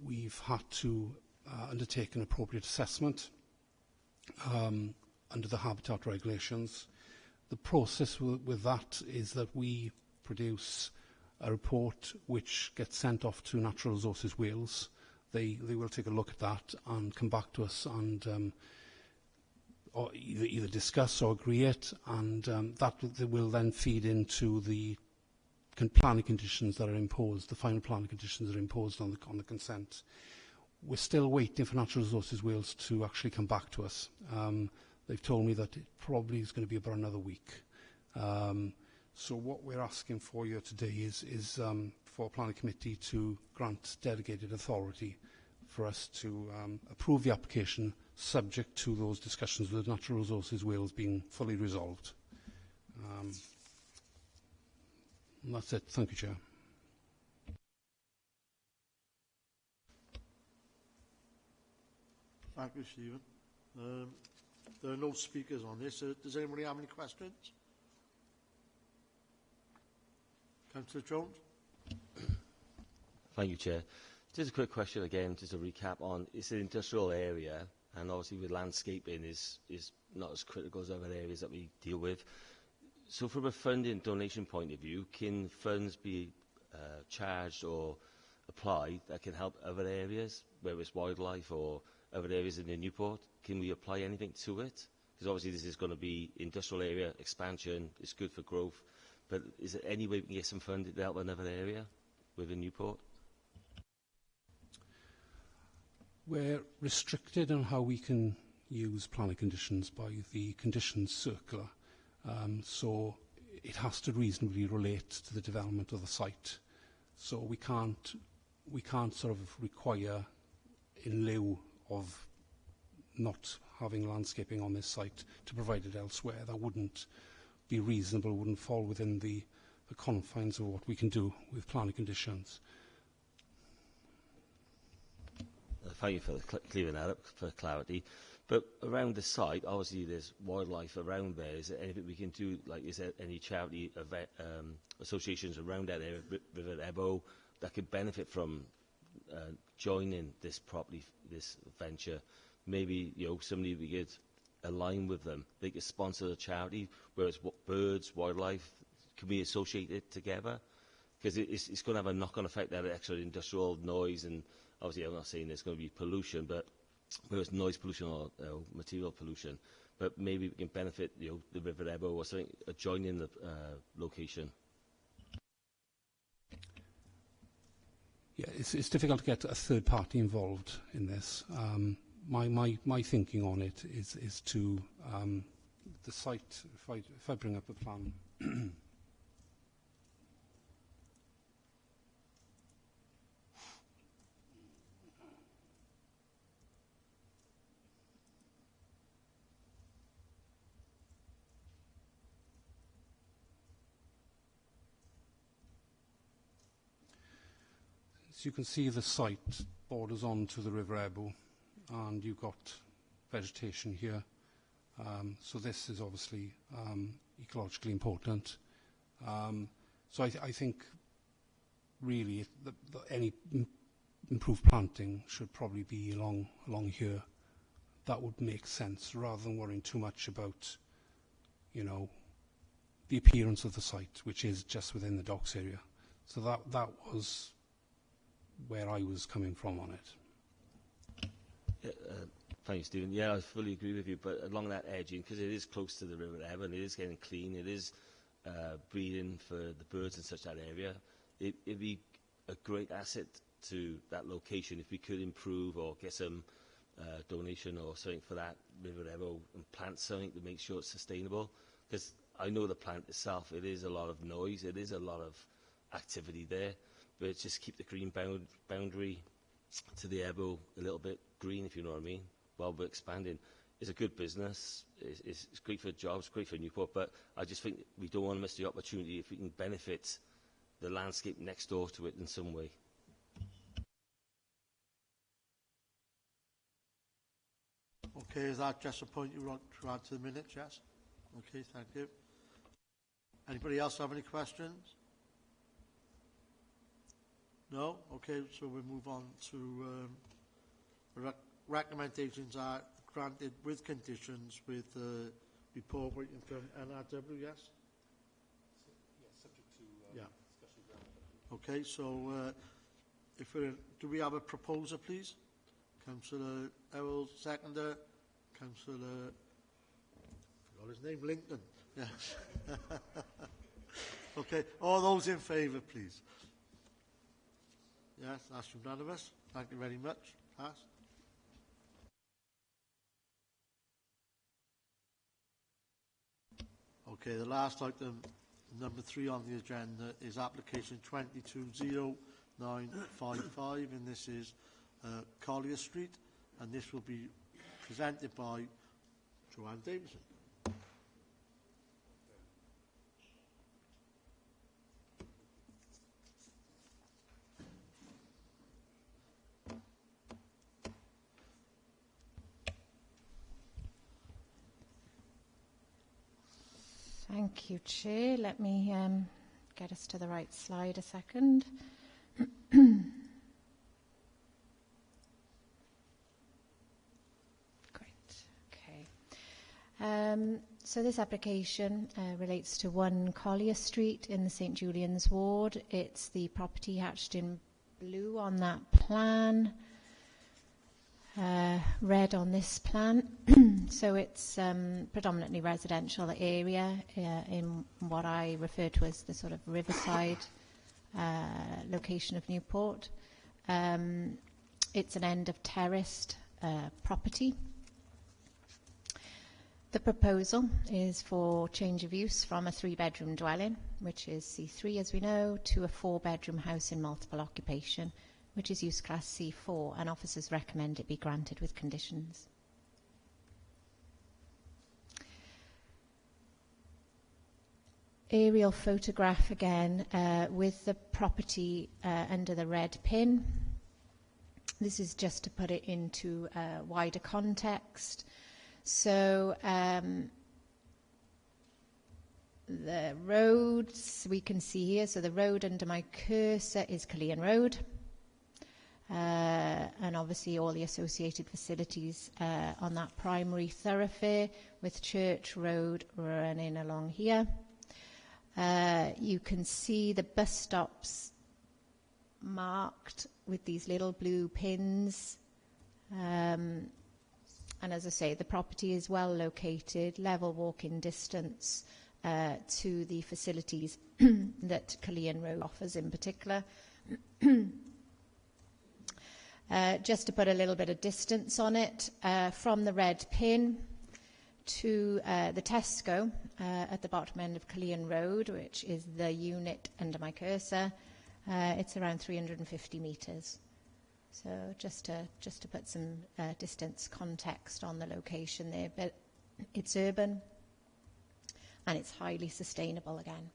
we've had to undertake an appropriate assessment under the habitat regulations. The process with that is that we produce a report which gets sent off to Natural Resources Wales. They will take a look at that and come back to us and or either discuss or agree it, and that will then feed into the planning conditions that are imposed, the final planning conditions that are imposed on the consent. We're still waiting for Natural Resources Wales to actually come back to us. They've told me that it probably is going to be about another week. So what we're asking for here today is for Planning Committee to grant delegated authority for us to approve the application subject to those discussions with Natural Resources Wales being fully resolved. And that's it. Thank you, Chair. Thank you, Stephen. There are no speakers on this. Does anybody have any questions? Councillor Jones? Thank you, Chair. Just a quick question again, just a recap on, it's an industrial area, and obviously with landscaping is not as critical as other areas that we deal with. So from a funding donation point of view, can funds be charged or applied that can help other areas, whether it's wildlife or other areas in the Newport? Can we apply anything to it? Because obviously this is going to be industrial area expansion, it's good for growth, but is there any way we can get some funding to help another area within Newport? We're restricted on how we can use planning conditions by the conditions circular. So it has to reasonably relate to the development of the site. So we can't sort of require, in lieu of not having landscaping on this site, to provide it elsewhere. That wouldn't be reasonable, wouldn't fall within the confines of what we can do with planning conditions. Thank you for clearing that up for clarity. But around the site, obviously there's wildlife around there. Is there anything we can do? Like, is there any charity event, associations around that area, River Ebbo, that could benefit from joining this property, this venture? Maybe, you know, somebody we could align with them. They could sponsor a charity, where it's birds, wildlife. Can we associate it together? Because it's going to have a knock-on effect, that extra industrial noise, and obviously I'm not saying there's going to be pollution, but whether it's noise pollution or material pollution, but maybe we can benefit, you know, the River Ebbo or something, joining the location. Yeah, it's difficult to get a third party involved in this. My thinking on it is to the site. If I bring up the plan. So you can see the site borders on to the River Ebbo, and you've got vegetation here. So this is obviously ecologically important. So I think really any improved planting should probably be along here. That would make sense, rather than worrying too much about, you know, the appearance of the site, which is just within the docks area. So that was where I was coming from on it. Thank you, Stephen. Yeah, I fully agree with you, but along that edging, because it is close to the River Ebbo, and it is getting clean, it is breeding for the birds in such that area, it'd be a great asset to that location if we could improve or get some donation or something for that River Ebbo and plant something to make sure it's sustainable. Because I know the plant itself, it is a lot of noise, it is a lot of activity there, but it's just keep the green boundary to the Ebbo a little bit green, if you know what I mean, while we're expanding. It's a good business, it's great for jobs, great for Newport, but I just think we don't want to miss the opportunity if we can benefit the landscape next door to it in some way. Okay, is that just a point you want to add to the minutes, yes? Okay, thank you. Anybody else have any questions? No? Okay, so we move on to recommendations are granted with conditions with report waiting from NRW, yes? Yes, subject to yeah. discussion. Okay, so do we have a proposer, please? Councillor Errol, seconder. Councillor, I forgot his name, Lincoln. Yes. Okay, all those in favour, please. Yes, that's unanimous. Thank you very much. Passed. Okay, the last item, number 3 on the agenda, is application 220955, and this is Collier Street, and this will be presented by Joanne Davison. Thank you, Chair. Let me get us to the right slide a second. Great. Okay. So this application relates to 1 Collier Street in the St Julian's ward. It's the property hatched in blue on that plan. Red on this plan. So it's predominantly residential area in what I refer to as the sort of riverside location of Newport. It's an end of terraced property. The proposal is for change of use from a 3-bedroom dwelling, which is C3 as we know, to a 4-bedroom house in multiple occupation, which is use class C4, and officers recommend it be granted with conditions. Aerial photograph again with the property under the red pin. This is just to put it into a wider context. So the roads we can see here, so the road under my cursor is Killian Road. And obviously all the associated facilities on that primary thoroughfare with Church Road running along here. You can see the bus stops marked with these little blue pins. And as I say, the property is well located, level walking distance to the facilities that Killian Road offers in particular. Just to put a little bit of distance on it, from the red pin to the Tesco at the bottom end of Killian Road, which is the unit under my cursor, it's around 350 metres. So just to put some distance context on the location there, but it's urban and it's highly sustainable again.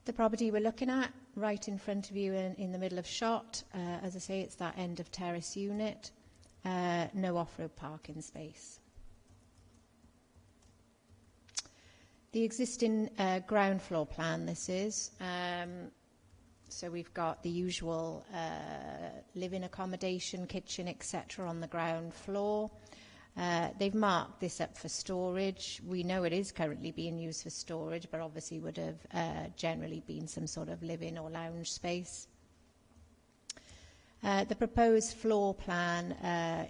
The property we're looking at, right in front of you in the middle of shot, as I say, it's that end of terrace unit, no off-road parking space. The existing ground floor plan, this is. So we've got the usual living accommodation, kitchen, etc. on the ground floor. They've marked this up for storage. We know it is currently being used for storage, but obviously would have generally been some sort of living or lounge space. The proposed floor plan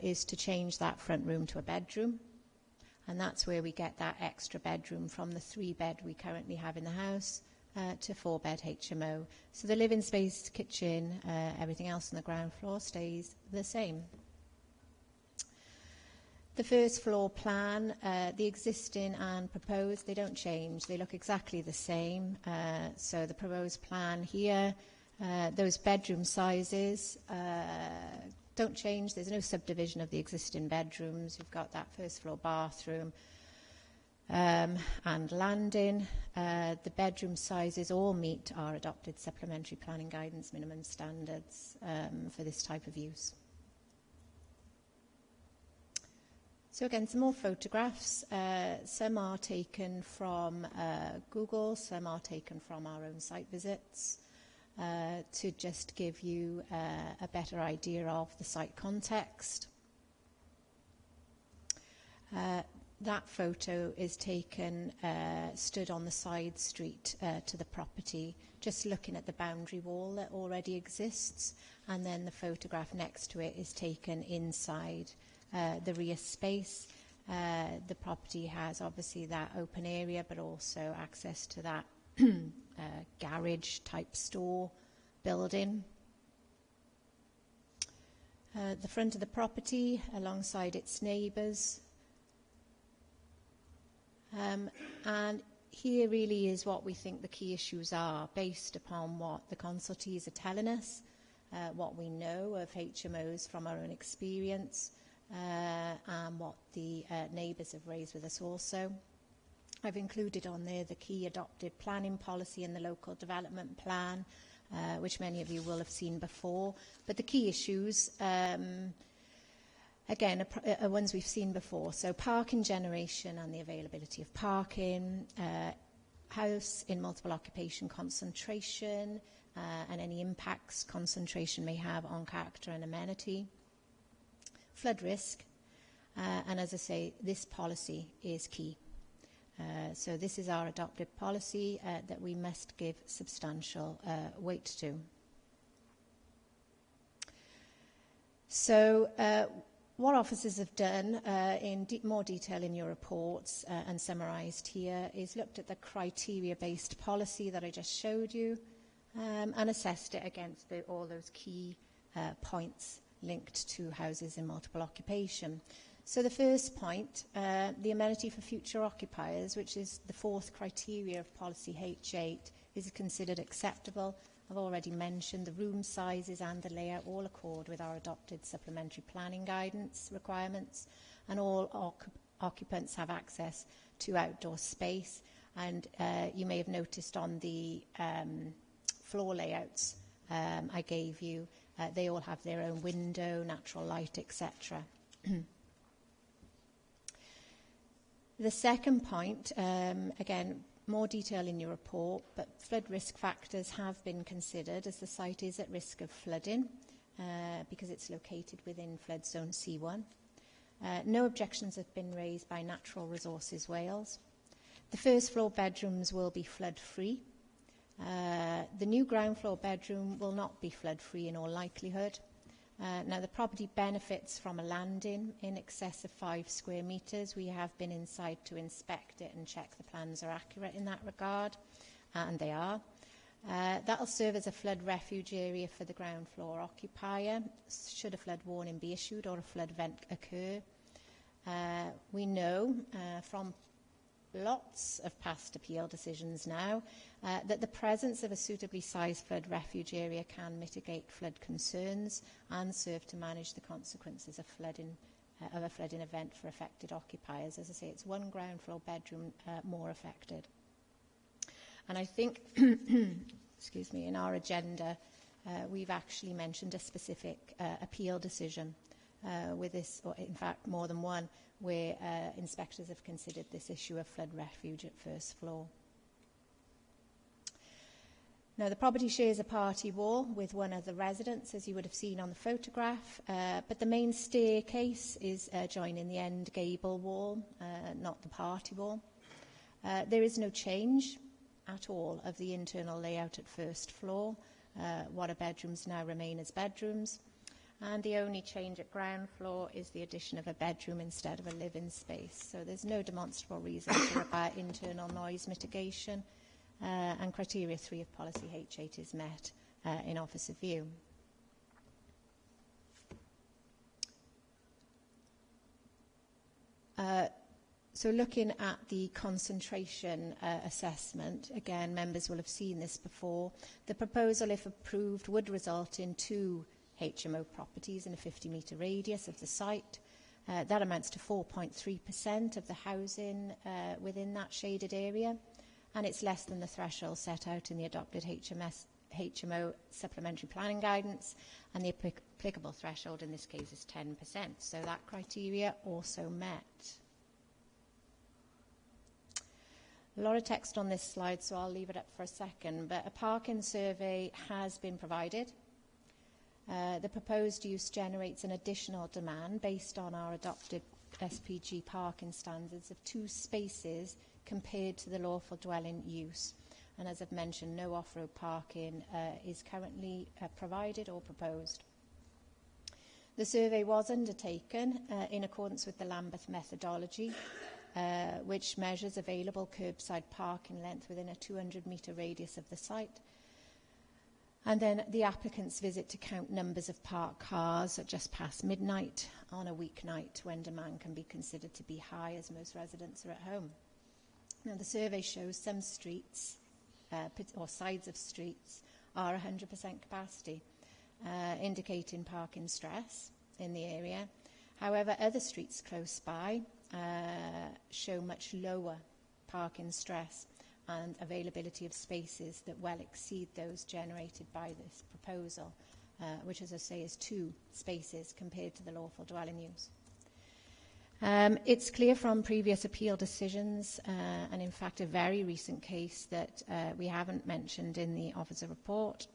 is to change that front room to a bedroom, and that's where we get that extra bedroom from the 3-bed we currently have in the house to 4-bed HMO. So the living space, kitchen, everything else on the ground floor stays the same. The first floor plan, the existing and proposed, they don't change. They look exactly the same. So the proposed plan here, those bedroom sizes don't change. There's no subdivision of the existing bedrooms. You've got that first floor bathroom and landing. The bedroom sizes all meet our adopted supplementary planning guidance minimum standards for this type of use. So again, some more photographs. Some are taken from Google, some are taken from our own site visits to just give you a better idea of the site context. that photo is taken stood on the side street to the property, just looking at the boundary wall that already exists, and then the photograph next to it is taken inside the rear space. The property has obviously that open area, but also access to that garage type store building. The front of the property alongside its neighbours. And here really is what we think the key issues are, based upon what the consultees are telling us, what we know of HMOs from our own experience, and what the neighbours have raised with us also. I've included on there the key adopted planning policy and the local development plan, which many of you will have seen before. But the key issues, again, are ones we've seen before. So parking generation and the availability of parking, house in multiple occupation concentration, and any impacts concentration may have on character and amenity. Flood risk, and as I say, this policy is key. So this is our adopted policy that we must give substantial weight to. So what officers have done in more detail in your reports and summarised here is looked at the criteria-based policy that I just showed you and assessed it against all those key points linked to houses in multiple occupation. So the first point, the amenity for future occupiers, which is the fourth criteria of policy H8, is considered acceptable. I've already mentioned the room sizes and the layout all accord with our adopted supplementary planning guidance requirements, and all occupants have access to outdoor space. And you may have noticed on the floor layouts I gave you, they all have their own window, natural light, etc. The second point, again, more detail in your report, but flood risk factors have been considered as the site is at risk of flooding because it's located within flood zone C1. No objections have been raised by Natural Resources Wales. The first floor bedrooms will be flood-free. The new ground floor bedroom will not be flood-free in all likelihood. Now, the property benefits from a landing in excess of 5 square metres. We have been inside to inspect it and check the plans are accurate in that regard, and they are. That will serve as a flood refuge area for the ground floor occupier, should a flood warning be issued or a flood event occur. We know from lots of past appeal decisions now that the presence of a suitably sized flood refuge area can mitigate flood concerns and serve to manage the consequences of a flooding event for affected occupiers. As I say, it's one ground floor bedroom more affected. And I think, excuse me, in our agenda, we've actually mentioned a specific appeal decision with this, or in fact more than one, where inspectors have considered this issue of flood refuge at first floor. Now, the property shares a party wall with one of the residents, as you would have seen on the photograph, but the main staircase is joining the end gable wall, not the party wall. There is no change at all of the internal layout at first floor. What are bedrooms now remain as bedrooms. And the only change at ground floor is the addition of a bedroom instead of a living space. So there's no demonstrable reason to require internal noise mitigation, and criteria 3 of policy H8 is met in officer view. So looking at the concentration assessment, again, members will have seen this before. The proposal, if approved, would result in 2 HMO properties in a 50-metre radius of the site. That amounts to 4.3% of the housing within that shaded area, and it's less than the threshold set out in the adopted HMO supplementary planning guidance, and the applicable threshold in this case is 10%. So that criteria also met. A lot of text on this slide, so I'll leave it up for a second, but a parking survey has been provided. The proposed use generates an additional demand based on our adopted SPG parking standards of 2 spaces compared to the lawful dwelling use. And as I've mentioned, no off-road parking is currently provided or proposed. The survey was undertaken in accordance with the Lambeth methodology, which measures available curbside parking length within a 200-metre radius of the site. And then the applicant's visit to count numbers of parked cars at just past midnight on a weeknight when demand can be considered to be high, as most residents are at home. Now, the survey shows some streets or sides of streets are 100% capacity, indicating parking stress in the area. However, other streets close by show much lower parking stress and availability of spaces that well exceed those generated by this proposal, which, as I say, is 2 spaces compared to the lawful dwelling use. It's clear from previous appeal decisions, and in fact a very recent case that we haven't mentioned in the officer report,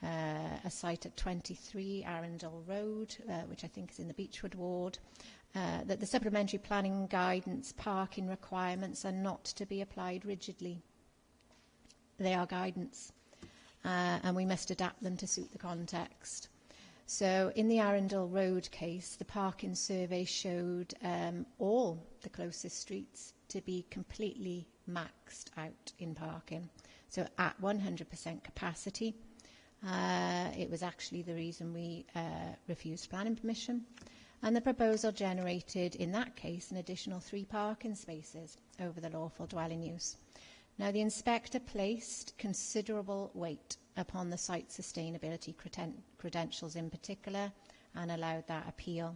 a site at 23 Arundel Road, which I think is in the Beechwood ward, that the supplementary planning guidance parking requirements are not to be applied rigidly. They are guidance, and we must adapt them to suit the context. So in the Arundel Road case, the parking survey showed all the closest streets to be completely maxed out in parking, so at 100% capacity. It was actually the reason we refused planning permission. And the proposal generated, in that case, an additional 3 parking spaces over the lawful dwelling use. Now, the inspector placed considerable weight upon the site sustainability credentials in particular and allowed that appeal.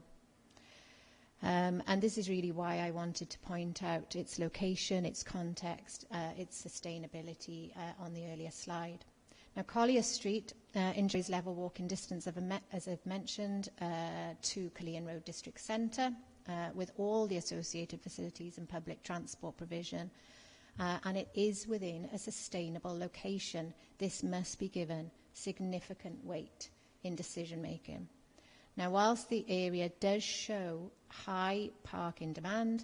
And this is really why I wanted to point out its location, its context, its sustainability on the earlier slide. Now, Collier Street enjoys level walking distance, as I've mentioned, to Cullean Road District Centre, with all the associated facilities and public transport provision, and it is within a sustainable location. This must be given significant weight in decision making. Now, whilst the area does show high parking demand,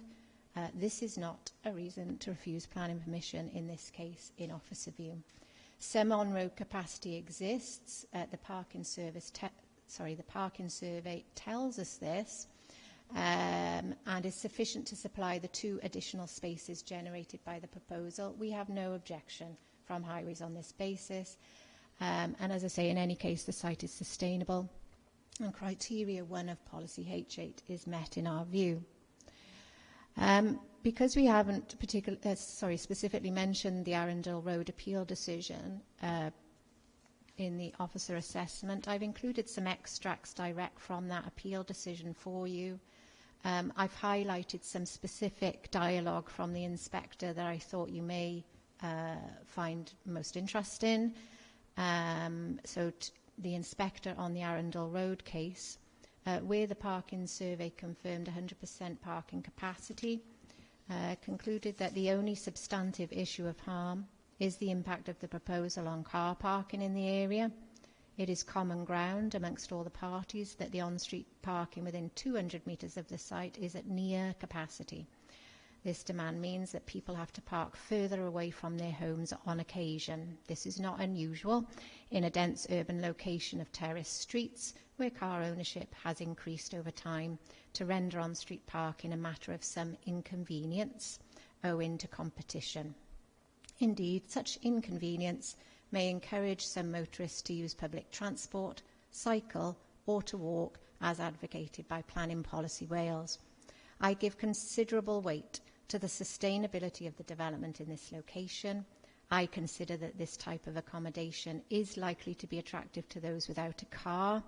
this is not a reason to refuse planning permission in this case in officer view. Some on-road capacity exists. The parking survey tells us this, and is sufficient to supply the 2 additional spaces generated by the proposal. We have no objection from Highways on this basis. And as I say, in any case, the site is sustainable, and criteria 1 of policy H8 is met in our view. Because we haven't specifically mentioned the Arundel Road appeal decision in the officer assessment, I've included some extracts direct from that appeal decision for you. I've highlighted some specific dialogue from the inspector that I thought you may find most interesting. The inspector on the Arundel Road case, where the parking survey confirmed 100% parking capacity, concluded that the only substantive issue of harm is the impact of the proposal on car parking in the area. It is common ground amongst all the parties that the on-street parking within 200 metres of the site is at near capacity. This demand means that people have to park further away from their homes on occasion. This is not unusual in a dense urban location of terraced streets where car ownership has increased over time to render on-street parking a matter of some inconvenience owing to competition. Indeed, such inconvenience may encourage some motorists to use public transport, cycle or to walk as advocated by Planning Policy Wales. I give considerable weight to the sustainability of the development in this location. I consider that this type of accommodation is likely to be attractive to those without a car.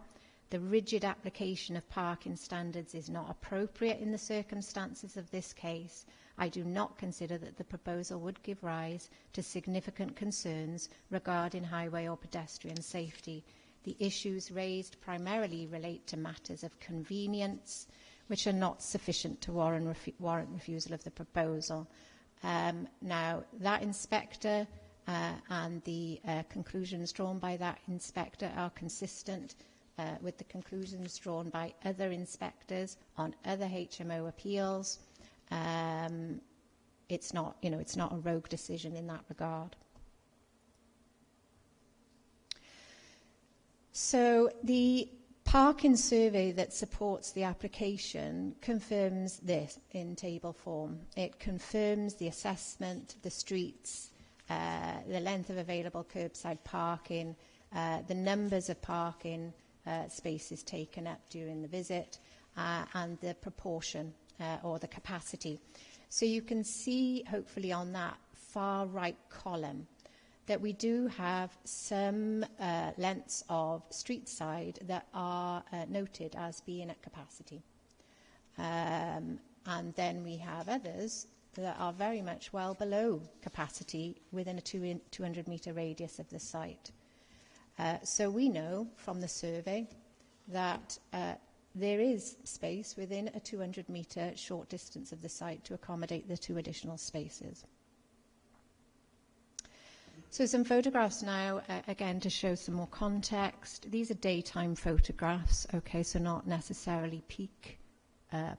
The rigid application of parking standards is not appropriate in the circumstances of this case. I do not consider that the proposal would give rise to significant concerns regarding highway or pedestrian safety. The issues raised primarily relate to matters of convenience, which are not sufficient to warrant refusal of the proposal. Now, that inspector and the conclusions drawn by that inspector are consistent with the conclusions drawn by other inspectors on other HMO appeals. It's not a rogue decision in that regard. So the parking survey that supports the application confirms this in table form. It confirms the assessment, the streets, the length of available curbside parking, the numbers of parking spaces taken up during the visit, and the proportion or the capacity. So you can see, hopefully, on that far right column that we do have some lengths of street side that are noted as being at capacity. And then we have others that are very much well below capacity within a 200-metre radius of the site. So we know from the survey that there is space within a 200-metre short distance of the site to accommodate the 2 additional spaces. So some photographs now, again, to show some more context. These are daytime photographs, okay, so not necessarily peak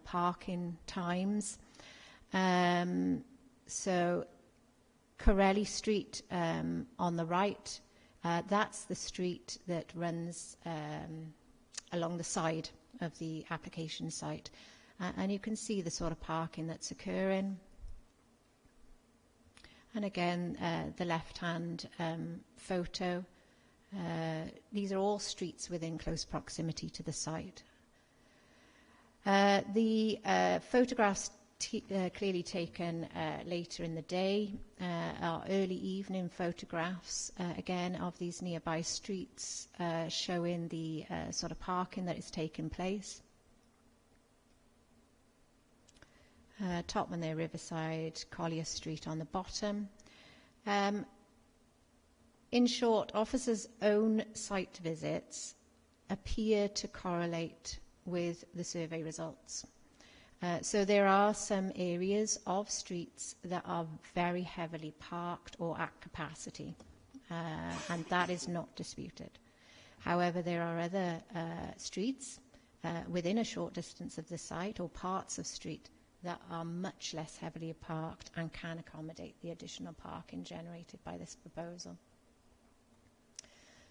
parking times. So Corelli Street on the right, that's the street that runs along the side of the application site. And you can see the sort of parking that's occurring. And again, the left-hand photo. These are all streets within close proximity to the site. The photographs clearly taken later in the day are early evening photographs, again, of these nearby streets showing the sort of parking that is taking place. Topman there, Riverside, Collier Street on the bottom. In short, officers' own site visits appear to correlate with the survey results. So there are some areas of streets that are very heavily parked or at capacity, and that is not disputed. However, there are other streets within a short distance of the site or parts of street that are much less heavily parked and can accommodate the additional parking generated by this proposal.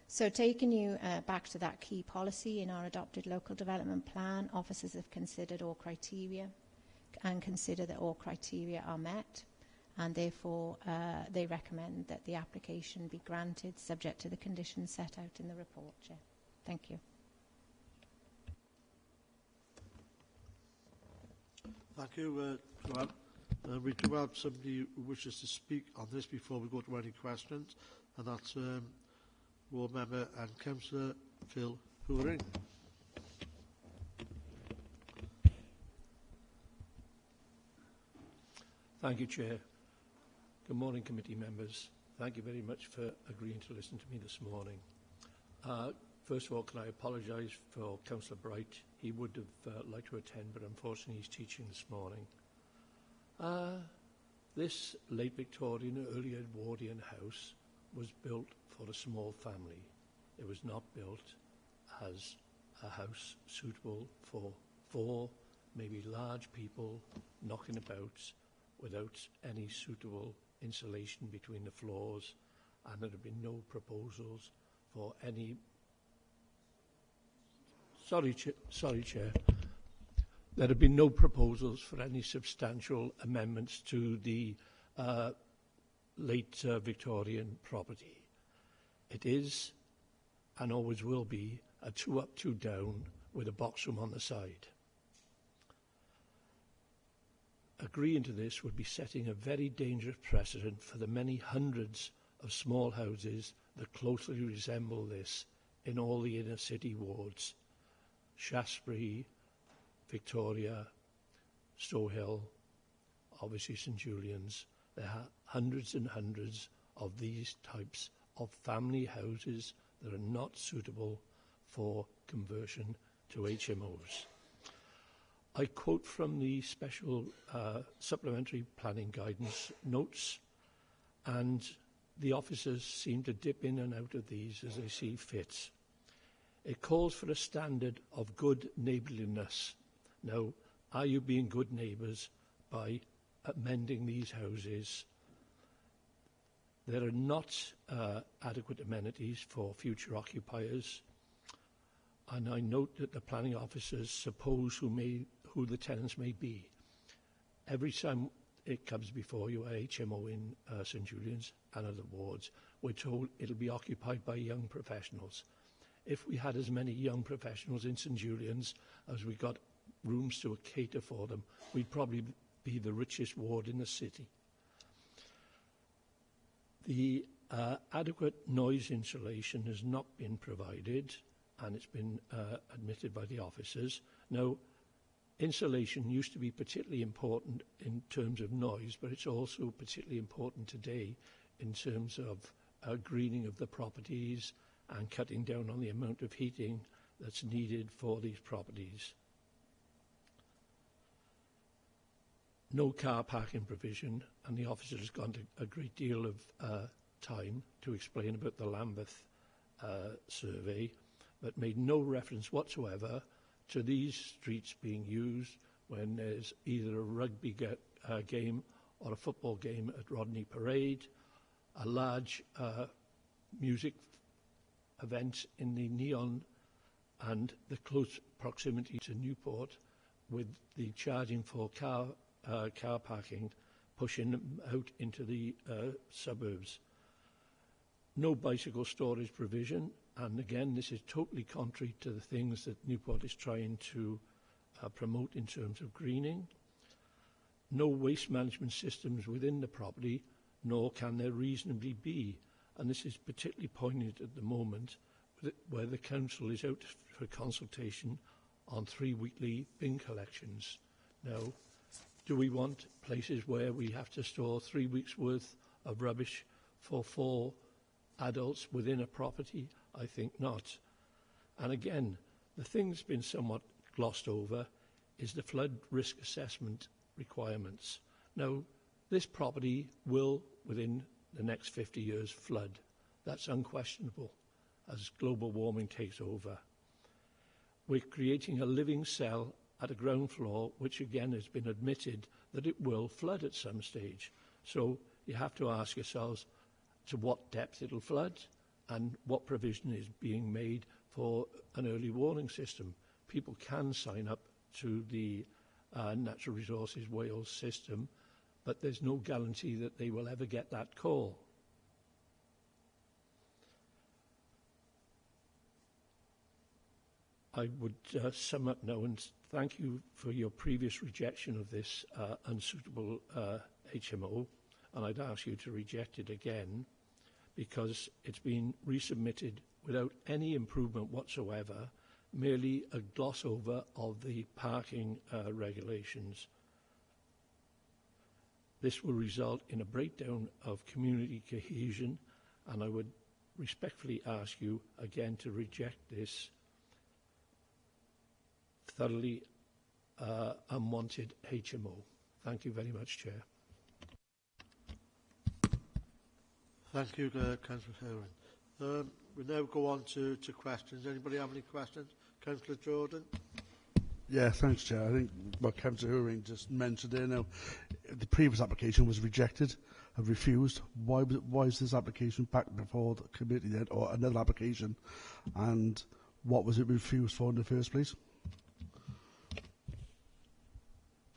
So taking you back to that key policy in our adopted local development plan, officers have considered all criteria and consider that all criteria are met, and therefore they recommend that the application be granted subject to the conditions set out in the report, Chair. Thank you. Thank you, Joanne. We do have somebody who wishes to speak on this before we go to any questions, and that's Ward Member and Councillor Phil Hooring. Thank you, Chair. Good morning, committee members. Thank you very much for agreeing to listen to me this morning. First of all, can I apologise for Councillor Bright? He would have liked to attend, but unfortunately he's teaching this morning. This late Victorian, early Edwardian house was built for a small family. It was not built as a house suitable for 4, maybe large people knocking about without any suitable insulation between the floors, and there have been no proposals for any... Sorry, Chair. There have been no proposals for any substantial amendments to the late Victorian property. It is, and always will be, a 2 up, 2 down with a box room on the side. Agreeing to this would be setting a very dangerous precedent for the many hundreds of small houses that closely resemble this in all the inner city wards. Shaftesbury, Victoria, Stohill, obviously St Julian's. There are hundreds and hundreds of these types of family houses that are not suitable for conversion to HMOs. I quote from the special supplementary planning guidance notes, and the officers seem to dip in and out of these as they see fit. It calls for a standard of good neighbourliness. Now, are you being good neighbours by amending these houses? There are not adequate amenities for future occupiers, and I note that the planning officers suppose who the tenants may be. Every time it comes before you, HMO in St Julian's and other wards, we're told it'll be occupied by young professionals. If we had as many young professionals in St Julian's as we got rooms to cater for them, we'd probably be the richest ward in the city. The adequate noise insulation has not been provided, and it's been admitted by the officers. Now, insulation used to be particularly important in terms of noise, but it's also particularly important today in terms of greening of the properties and cutting down on the amount of heating that's needed for these properties. No car parking provision, and the officer has gone to a great deal of time to explain about the Lambeth survey, but made no reference whatsoever to these streets being used when there's either a rugby game or a football game at Rodney Parade, a large music event in the Neon, and the close proximity to Newport, with the charging for car parking pushing them out into the suburbs. No bicycle storage provision, and again this is totally contrary to the things that Newport is trying to promote in terms of greening. No waste management systems within the property, nor can there reasonably be, and this is particularly poignant at the moment where the council is out for consultation on 3 weekly bin collections. Now, do we want places where we have to store 3 weeks' worth of rubbish for 4 adults within a property? I think not. And again, the thing that's been somewhat glossed over is the flood risk assessment requirements. Now, this property will, within the next 50 years, flood. That's unquestionable as global warming takes over. We're creating a living cell at a ground floor, which again has been admitted that it will flood at some stage. So you have to ask yourselves to what depth it'll flood and what provision is being made for an early warning system. People can sign up to the Natural Resources Wales system, but there's no guarantee that they will ever get that call. I would sum up now and thank you for your previous rejection of this unsuitable HMO, and I'd ask you to reject it again because it's been resubmitted without any improvement whatsoever, merely a gloss over of the parking regulations. This will result in a breakdown of community cohesion, and I would respectfully ask you again to reject this thoroughly unwanted HMO. Thank you very much, Chair. Thank you, Councillor Herwin. We now go on to questions. Anybody have any questions? Councillor Jordan? Yeah, thanks, Chair. I think what Councillor Herwin just mentioned there now, the previous application was rejected and refused. Why is this application back before the committee then, or another application? And what was it refused for in the first place?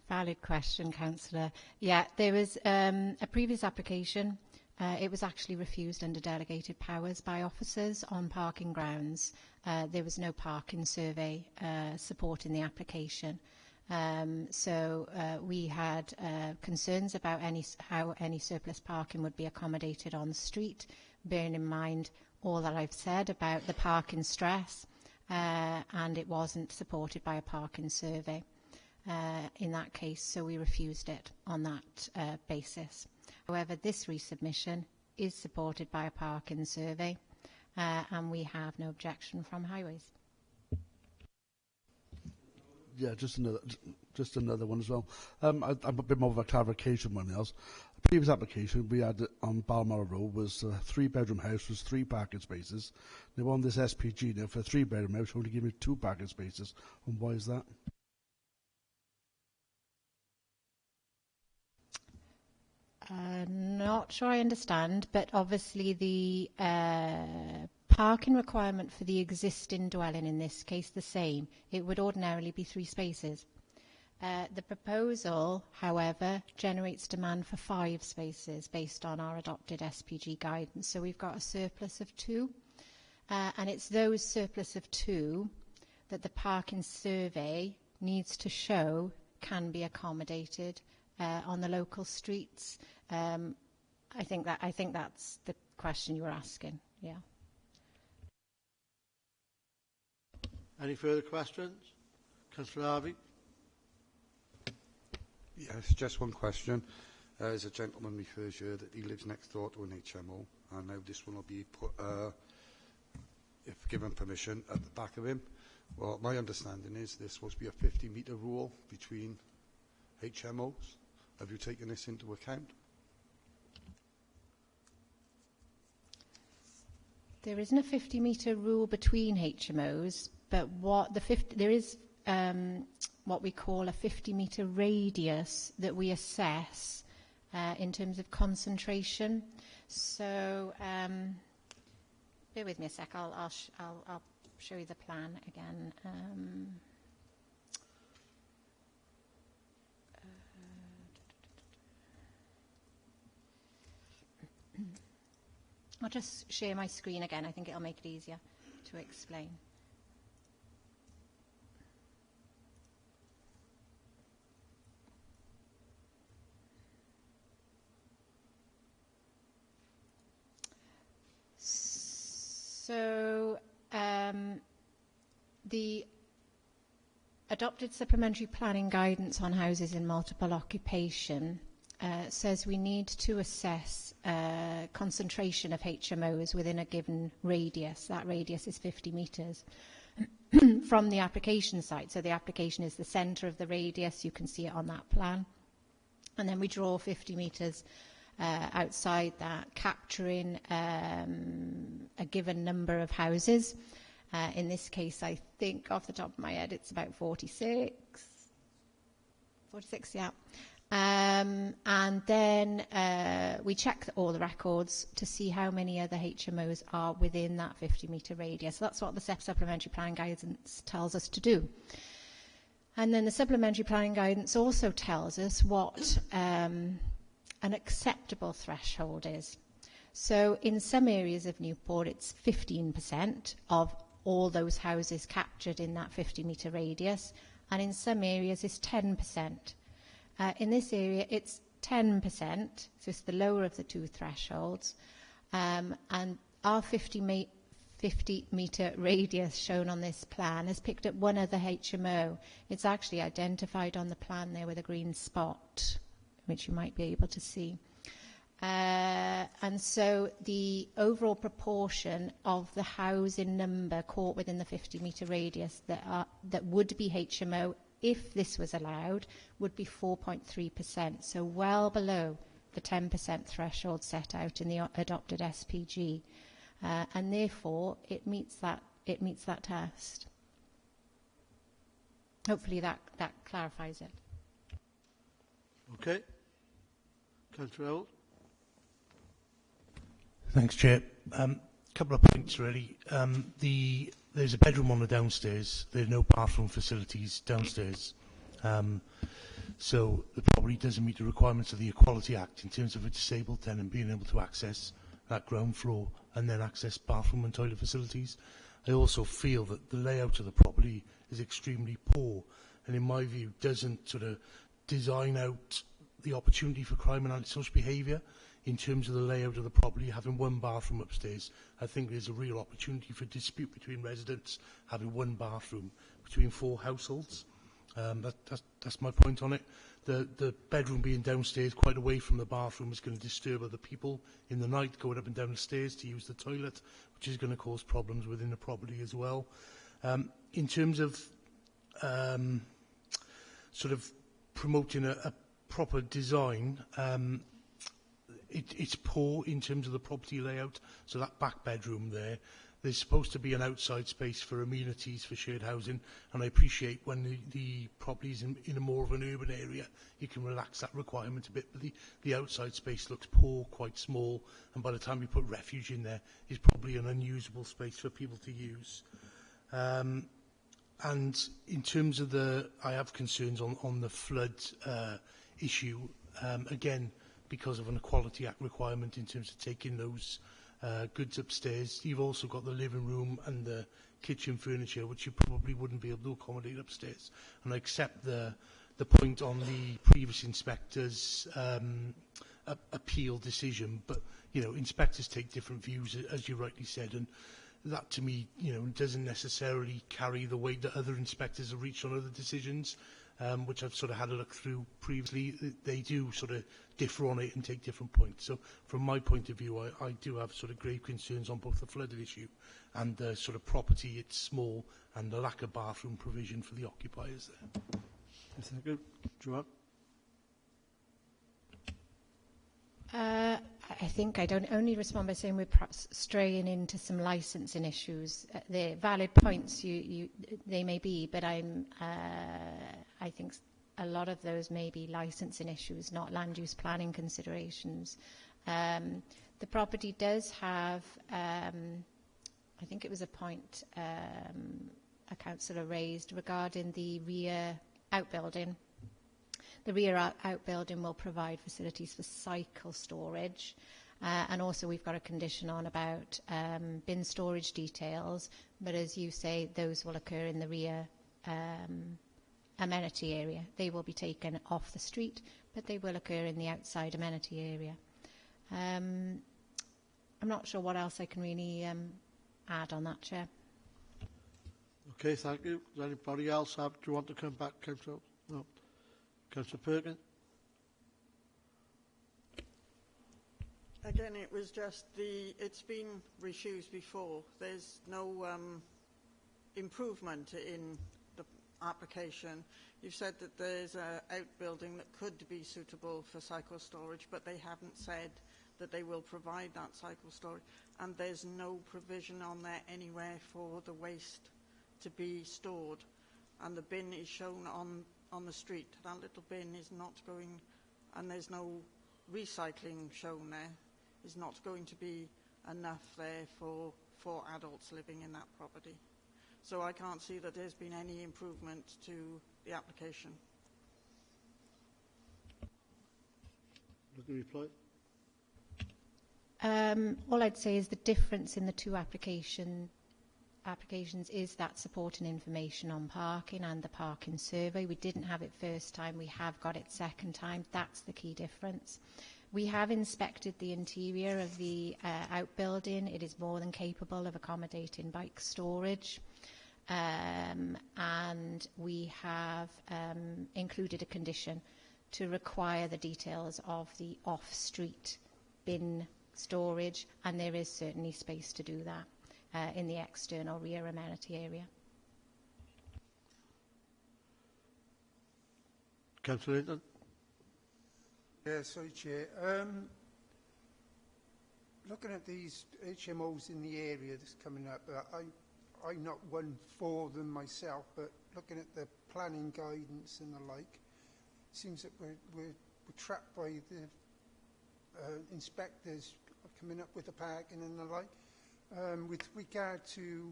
Valid question, Councillor. Yeah, there was a previous application. It was actually refused under delegated powers by officers on parking grounds. There was no parking survey supporting the application. So we had concerns about how any surplus parking would be accommodated on the street, bearing in mind all that I've said about the parking stress, and it wasn't supported by a parking survey in that case, so we refused it on that basis. However, this resubmission is supported by a parking survey, and we have no objection from Highways. Yeah, just another one as well. I'm a bit more of a clarification one else. The previous application we had on Balmoral Road was a 3-bedroom house with 3 parking spaces. Now on this SPG now for a 3-bedroom house only give me 2 parking spaces. And why is that? Not sure I understand, but obviously the parking requirement for the existing dwelling, in this case the same. It would ordinarily be 3 spaces. The proposal, however, generates demand for 5 spaces based on our adopted SPG guidance. So we've got a surplus of 2, and it's those surplus of 2 that the parking survey needs to show can be accommodated on the local streets. I think that's the question you were asking. Yeah. Any further questions? Councillor Harvey. Yes, just one question. There's a gentleman refers here that he lives next door to an HMO, and now this will not be put, if given permission, at the back of him. Well, my understanding is there's supposed to be a 50-metre rule between HMOs. Have you taken this into account? There isn't a 50-metre rule between HMOs, but there is what we call a 50-metre radius that we assess in terms of concentration. So bear with me a sec. I'll show you the plan again. I'll just share my screen again. I think it'll make it easier to explain. So the adopted supplementary planning guidance on houses in multiple occupation says we need to assess concentration of HMOs within a given radius. That radius is 50 metres from the application site. So the application is the centre of the radius. You can see it on that plan. And then we draw 50 metres outside that, capturing a given number of houses. In this case, I think off the top of my head, it's about 46. 46, yeah. And then we check all the records to see how many other HMOs are within that 50-metre radius. So that's what the supplementary planning guidance tells us to do. And then the supplementary planning guidance also tells us what an acceptable threshold is. So in some areas of Newport, it's 15% of all those houses captured in that 50-metre radius, and in some areas it's 10%. In this area, it's 10%, so it's the lower of the 2 thresholds, and our 50-metre radius shown on this plan has picked up one other HMO. It's actually identified on the plan there with a green spot, which you might be able to see. And so the overall proportion of the housing number caught within the 50-metre radius that would be HMO if this was allowed would be 4.3%, so well below the 10% threshold set out in the adopted SPG, and therefore it meets that test. Hopefully that clarifies it. Okay. Councillor Old. Thanks, Chair. Couple of points, really. There's a bedroom on the downstairs. There's no bathroom facilities downstairs. So the property doesn't meet the requirements of the Equality Act in terms of a disabled tenant being able to access that ground floor and then access bathroom and toilet facilities. I also feel that the layout of the property is extremely poor and, in my view, doesn't sort of design out the opportunity for crime and antisocial behaviour. In terms of the layout of the property, having one bathroom upstairs, I think there's a real opportunity for dispute between residents having one bathroom between 4 households. That's my point on it. The bedroom being downstairs quite away from the bathroom is going to disturb other people in the night going up and down the stairs to use the toilet, which is going to cause problems within the property as well. In terms of sort of promoting a proper design, it's poor in terms of the property layout. So that back bedroom there's supposed to be an outside space for amenities for shared housing, and I appreciate when the property's in a more of an urban area, you can relax that requirement a bit, but the outside space looks poor, quite small, and by the time you put refuge in there, it's probably an unusable space for people to use. And in terms of I have concerns on the flood issue, again, because of an Equality Act requirement in terms of taking those goods upstairs. You've also got the living room and the kitchen furniture, which you probably wouldn't be able to accommodate upstairs. And I accept the point on the previous inspector's appeal decision, but inspectors take different views, as you rightly said, and that to me, doesn't necessarily carry the weight that other inspectors have reached on other decisions, which I've sort of had a look through previously. They do sort of differ on it and take different points. So from my point of view, I do have sort of grave concerns on both the flooded issue and the sort of property, it's small, and the lack of bathroom provision for the occupiers there. Thank you. Joanne? I think I don't only respond by saying we're perhaps straying into some licensing issues. They're valid points, they may be, but I think a lot of those may be licensing issues, not land use planning considerations. The property does have, I think it was a point a councillor raised regarding the rear outbuilding. The rear outbuilding will provide facilities for cycle storage, and also we've got a condition on about bin storage details, but as you say, those will occur in the rear amenity area. They will be taken off the street, but they will occur in the outside amenity area. I'm not sure what else I can really add on that, Chair. Okay, thank you. Does anybody else do you want to come back, Councillor? No. Councillor Perkins? Again, it was just it's been refused before. There's no improvement in the application. You've said that there's an outbuilding that could be suitable for cycle storage, but they haven't said that they will provide that cycle storage. And there's no provision on there anywhere for the waste to be stored. And the bin is shown on the street. That little bin is not going, and there's no recycling shown there. Is not going to be enough there for adults living in that property. So I can't see that there's been any improvement to the application. Look at the reply. All I'd say is the difference in the two applications is that supporting information on parking and the parking survey. We didn't have it first time, we have got it second time. That's the key difference. We have inspected the interior of the outbuilding. It is more than capable of accommodating bike storage. And we have included a condition to require the details of the off-street bin storage, and there is certainly space to do that in the external rear amenity area. Councillor Linton? Yeah, sorry, Chair. Looking at these HMOs in the area that's coming up, I'm not one for them myself, but looking at the planning guidance and the like, it seems that we're trapped by the inspectors coming up with the parking and the like. With regard to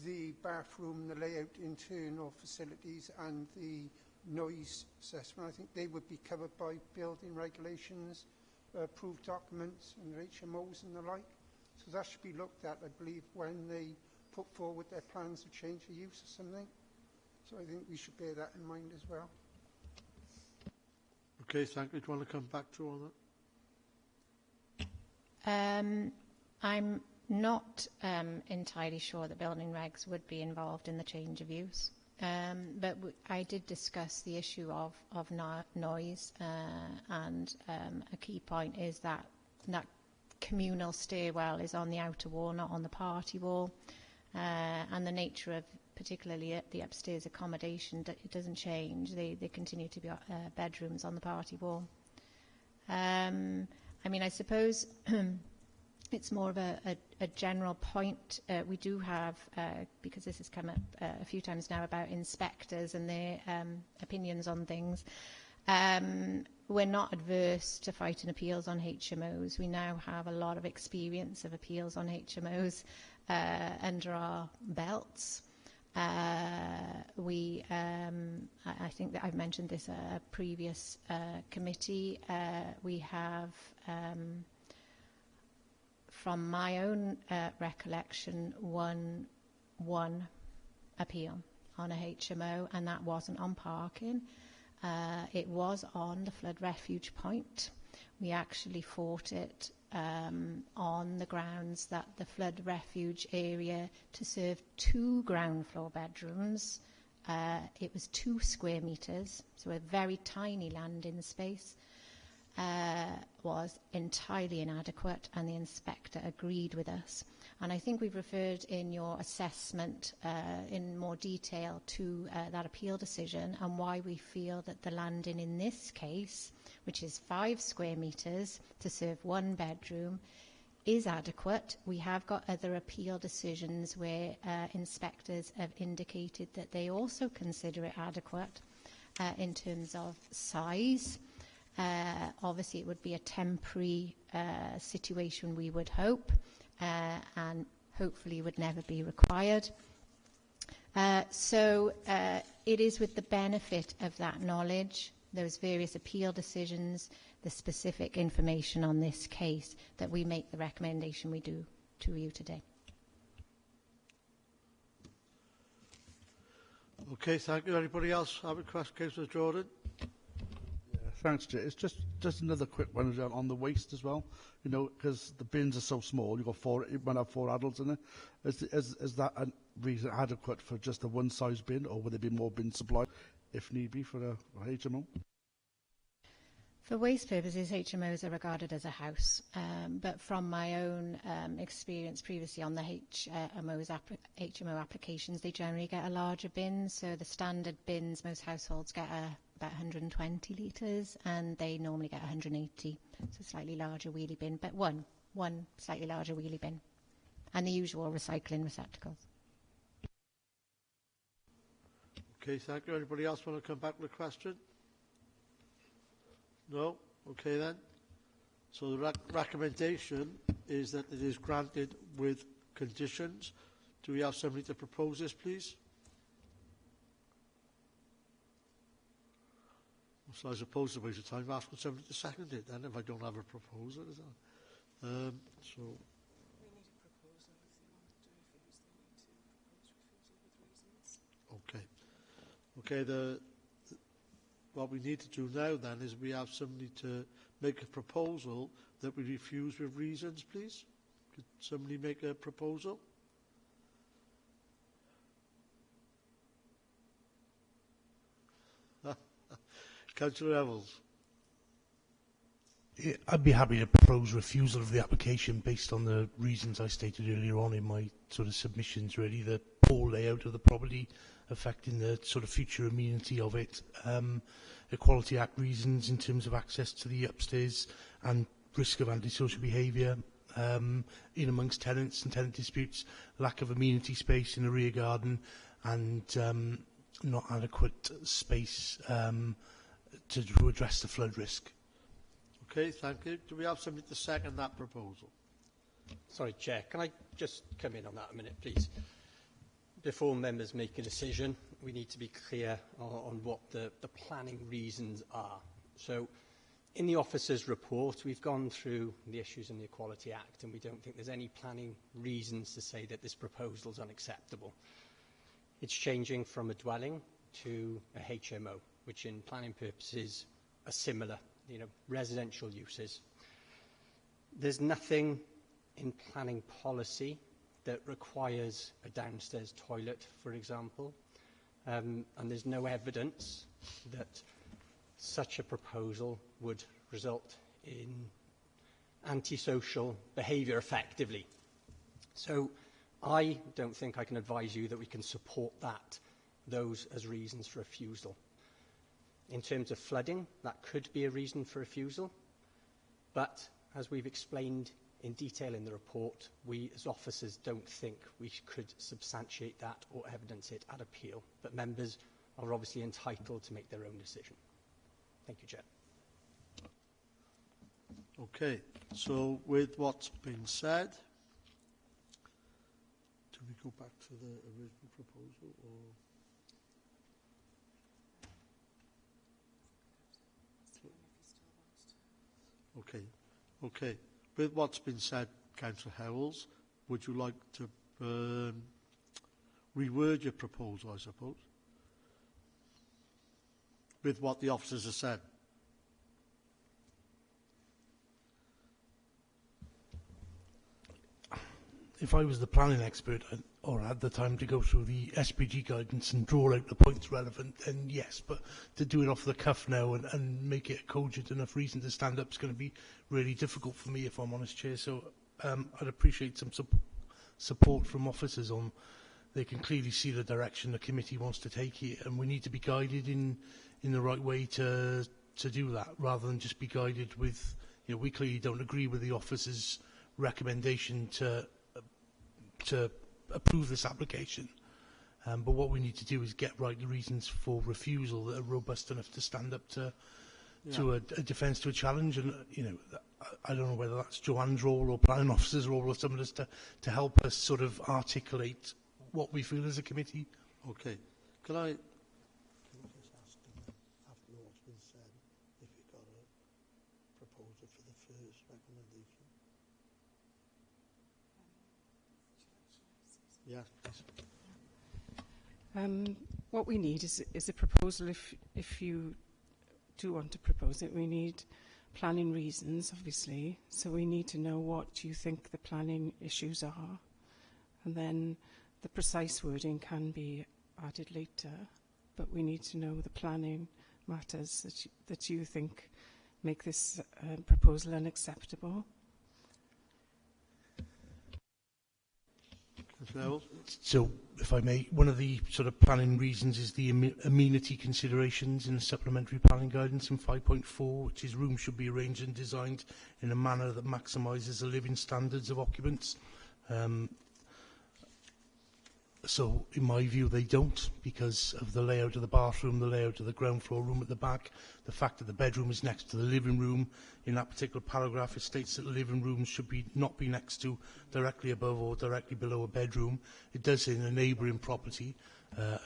the bathroom, the layout, internal facilities and the noise assessment, I think they would be covered by building regulations, approved documents and HMOs and the like. So that should be looked at, I believe, when they put forward their plans to change the use or something. So I think we should bear that in mind as well. Okay, thank you. Do you want to come back to all that? I'm not entirely sure that building regs would be involved in the change of use. But I did discuss the issue of noise, and a key point is that communal stairwell is on the outer wall, not on the party wall, and the nature of particularly at the upstairs accommodation, it doesn't change. They continue to be bedrooms on the party wall. I mean, I suppose it's more of a general point. We do have, because this has come up a few times now, about inspectors and their opinions on things. We're not adverse to fighting appeals on HMOs. We now have a lot of experience of appeals on HMOs under our belts. I think that I've mentioned this at a previous committee. We have, from my own recollection, one appeal on a HMO, and that wasn't on parking. It was on the flood refuge point. We actually fought it on the grounds that the flood refuge area, to serve 2 ground floor bedrooms, it was 2 square metres, so a very tiny landing space, was entirely inadequate, and the inspector agreed with us. And I think we've referred in your assessment in more detail to that appeal decision and why we feel that the landing in this case, which is 5 square metres to serve 1 bedroom, is adequate. We have got other appeal decisions where inspectors have indicated that they also consider it adequate in terms of size. Obviously, it would be a temporary situation, we would hope, and hopefully would never be required. So it is with the benefit of that knowledge, those various appeal decisions, the specific information on this case, that we make the recommendation we do to you today. Okay, thank you. Anybody else have a question? Case with Jordan? Thanks, Jay. It's just another quick one on the waste as well. You know, because the bins are so small, you've got 4, you might have 4 adults in it. Is that a reason adequate for just a one-size bin, or would there be more bins supplied if need be for a HMO? For waste purposes, HMOs are regarded as a house, but from my own experience previously on the HMO applications, they generally get a larger bin. So the standard bins, most households get about 120 litres, and they normally get 180, so slightly larger wheelie bin, but one slightly larger wheelie bin, and the usual recycling receptacles. Okay, thank you. Anybody else want to come back with a question? No? Okay then. So the recommendation is that it is granted with conditions. Do we have somebody to propose this, please? So I suppose it's a waste of time asking somebody to second it then, if I don't have a proposal. Is that? So. We need a proposal if they want to do refuse. They need to propose refusal with reasons. Okay. What we need to do now then is we have somebody to make a proposal that we refuse with reasons, please. Could somebody make a proposal? Councillor Evans. Yeah, I'd be happy to propose refusal of the application based on the reasons I stated earlier on in my sort of submissions, really. The poor layout of the property affecting the sort of future amenity of it, Equality Act reasons in terms of access to the upstairs and risk of antisocial behaviour in amongst tenants and tenant disputes, lack of amenity space in the rear garden, and not adequate space to address the flood risk. Okay, thank you. Do we have somebody to second that proposal? Sorry, Chair, can I just come in on that a minute, please? Before members make a decision, we need to be clear on what the planning reasons are. So, in the officer's report, we've gone through the issues in the Equality Act, and we don't think there's any planning reasons to say that this proposal is unacceptable. It's changing from a dwelling to a HMO, which in planning purposes are similar, residential uses. There's nothing in planning policy that requires a downstairs toilet, for example, and there's no evidence that such a proposal would result in antisocial behaviour effectively. So I don't think I can advise you that we can support those as reasons for refusal. In terms of flooding, that could be a reason for refusal, but as we've explained in detail in the report, we as officers don't think we could substantiate that or evidence it at appeal, but members are obviously entitled to make their own decision. Thank you, Chair. Okay, so with what's been said, do we go back to the original proposal or? Okay, okay. With what's been said, Councillor Howells, would you like to reword your proposal, I suppose, with what the officers have said? If I was the planning expert or had the time to go through the SPG guidance and draw out the points relevant, then yes, but to do it off the cuff now and make it a cogent enough reason to stand up is going to be really difficult for me, if I'm honest, Chair. So I'd appreciate some support from officers on. They can clearly see the direction the committee wants to take here, and we need to be guided in the right way to do that, rather than just be guided with, you know, we clearly don't agree with the officers' recommendation to approve this application. But what we need to do is get right the reasons for refusal that are robust enough to stand up to a defence to a challenge. And, you know, I don't know whether that's Joanne's role or planning officer's role or someone else to help us sort of articulate what we feel as a committee. Okay. Can I just ask them, after what's been said, if you've got a proposal for the first recommendation? Yes, please. What we need is a proposal. If you do want to propose it, we need planning reasons, obviously. So we need to know what you think the planning issues are, and then the precise wording can be added later. But we need to know the planning matters that you think make this proposal unacceptable. So, if I may, one of the sort of planning reasons is the amenity considerations in the supplementary planning guidance in 5.4, which is rooms should be arranged and designed in a manner that maximises the living standards of occupants. So, in my view, they don't, because of the layout of the bathroom, the layout of the ground floor room at the back, the fact that the bedroom is next to the living room. In that particular paragraph, it states that the living room should not be next to, directly above or directly below a bedroom. It does say in a neighbouring property.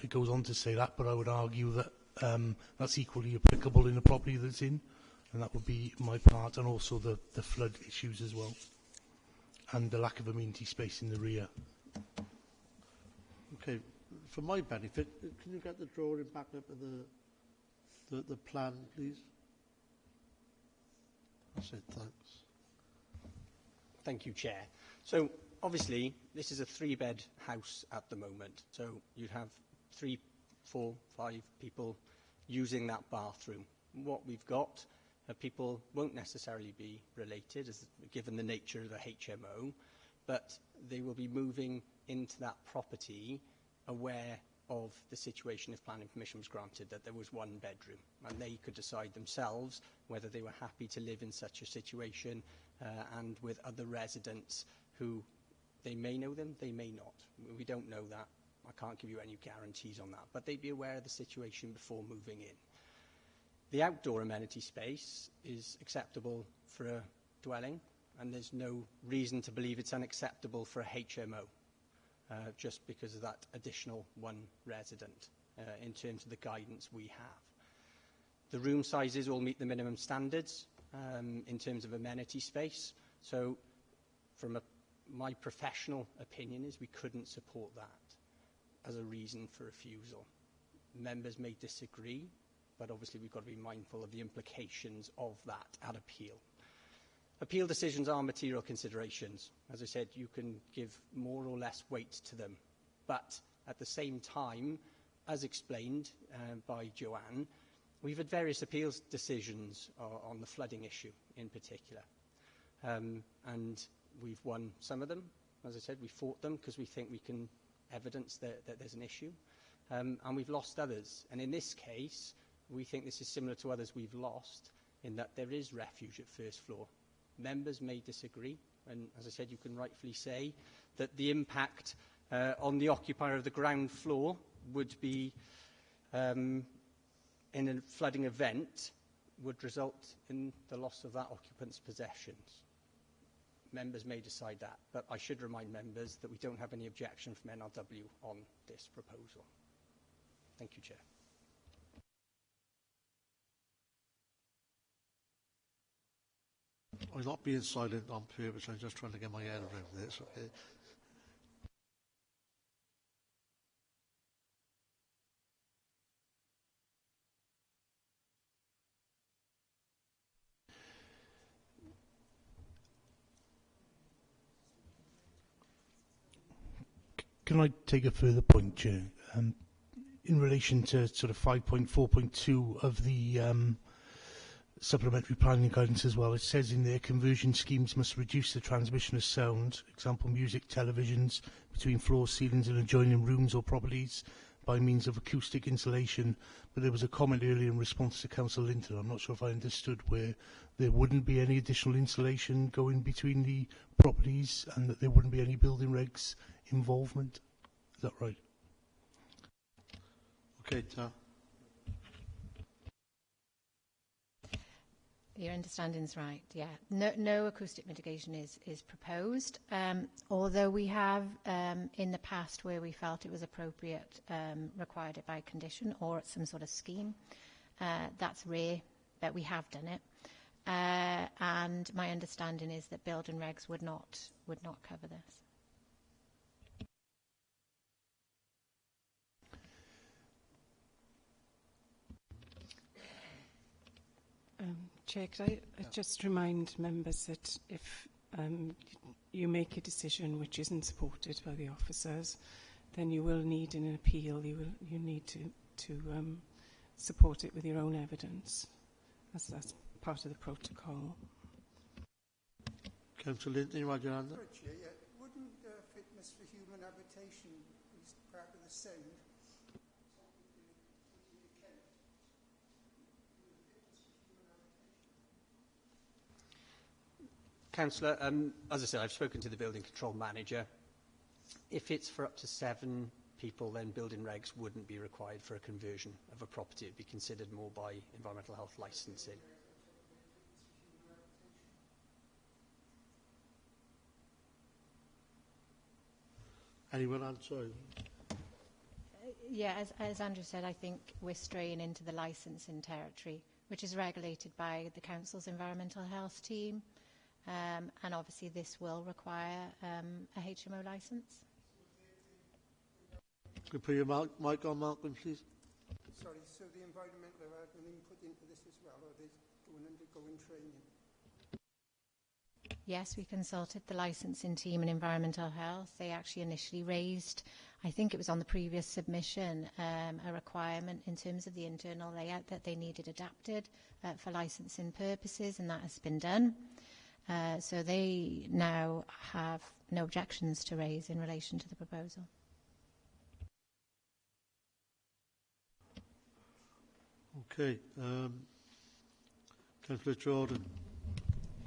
It goes on to say that, but I would argue that that's equally applicable in the property that's in, and that would be my part, and also the flood issues as well, and the lack of amenity space in the rear. Okay, for my benefit, can you get the drawing back up of the plan, please? That's it, thanks. Thank you, Chair. So, obviously, this is a 3-bed house at the moment. So, you'd have 3, 4, 5 people using that bathroom. What we've got, people won't necessarily be related, given the nature of the HMO, but they will be moving into that property aware of the situation if planning permission was granted, that there was 1 bedroom, and they could decide themselves whether they were happy to live in such a situation and with other residents who, they may know them, they may not. We don't know that. I can't give you any guarantees on that, but they'd be aware of the situation before moving in. The outdoor amenity space is acceptable for a dwelling, and there's no reason to believe it's unacceptable for a HMO, just because of that additional 1 resident in terms of the guidance we have. The room sizes all meet the minimum standards in terms of amenity space, so from my professional opinion is we couldn't support that as a reason for refusal. Members may disagree, but obviously we've got to be mindful of the implications of that at appeal. Appeal decisions are material considerations. As I said, you can give more or less weight to them. But at the same time, as explained by Joanne, we've had various appeals decisions on the flooding issue in particular. And we've won some of them, As I said, we fought them because we think we can evidence that there's an issue. And we've lost others. And in this case, we think this is similar to others we've lost in that there is refuge at first floor. Members may disagree, and as I said, you can rightfully say that the impact on the occupier of the ground floor would be, in a flooding event, would result in the loss of that occupant's possessions. Members may decide that, but I should remind members that we don't have any objection from NRW on this proposal. Thank you, Chair. I'm not being silent on purpose, I'm just trying to get my head around this. Okay. Can I take a further point, Chair? In relation to sort of 5.4.2 of the supplementary planning guidance as well, it says in there conversion schemes must reduce the transmission of sound, example music, televisions, between floor ceilings and adjoining rooms or properties by means of acoustic insulation. But there was a comment earlier in response to Councillor Linton. I'm not sure if I understood where there wouldn't be any additional insulation going between the properties and that there wouldn't be any building regs involvement. Is that right? Okay, Ta. Your understanding's right, yeah. No acoustic mitigation is proposed, although we have, in the past, where we felt it was appropriate, required it by condition or at some sort of scheme. That's rare, but we have done it. And my understanding is that building regs would not cover this. Chair, could I just remind members that if you make a decision which isn't supported by the officers, then you will need an appeal. You need to support it with your own evidence. That's part of the protocol. Councillor Linton, you want your hand up? Wouldn't fitness for human habitation be part of the same? Councillor, as I said, I've spoken to the building control manager. If it's for up to 7 people, then building regs wouldn't be required for a conversion of a property. It would be considered more by environmental health licensing. Anyone answer? Yeah, as Andrew said, I think we're straying into the licensing territory, which is regulated by the Council's environmental health team. And obviously this will require a HMO licence. Could you put your mic on, Malcolm, please? Sorry, so the environmental have an input into this as well, or are they undergoing training? Yes, we consulted the licensing team in environmental health. They actually initially raised, I think it was on the previous submission, a requirement in terms of the internal layout that they needed adapted for licensing purposes, and that has been done. So they now have no objections to raise in relation to the proposal. Okay. Councillor Jordan.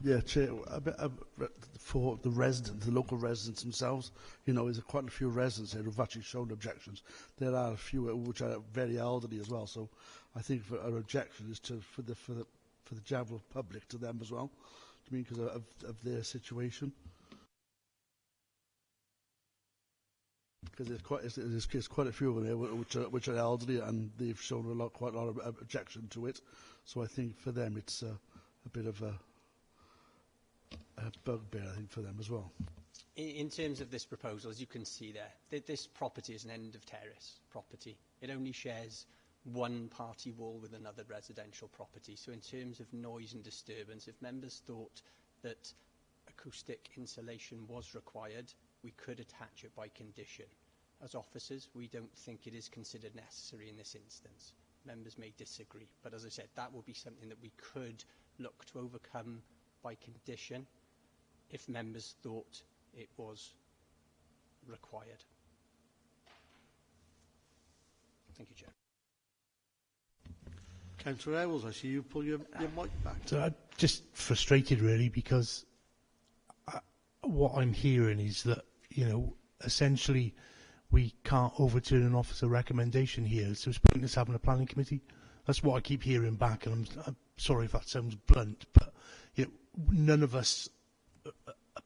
Yeah, Chair, for the residents, the local residents themselves, you know, there's quite a few residents here who've actually shown objections. There are a few which are very elderly as well. So I think our objection is for the general public, to them as well. I mean, because of their situation. Because there's quite a few of them here which are elderly, and they've shown quite a lot of objection to it. So I think for them it's a bit of a bugbear, I think, for them as well. In terms of this proposal, as you can see there, this property is an end of terrace property. It only shares one party wall with another residential property. So in terms of noise and disturbance, if members thought that acoustic insulation was required, we could attach it by condition. As officers, we don't think it is considered necessary in this instance. Members may disagree, but as I said, that will be something that we could look to overcome by condition if members thought it was required. Thank you, Chair. Councillor Ewells, I see you pull your mic back. So I'm just frustrated, really, because what I'm hearing is that, you know, essentially we can't overturn an officer recommendation here, so it's pointless having a planning committee. That's what I keep hearing back, and I'm sorry if that sounds blunt, but you know, none of us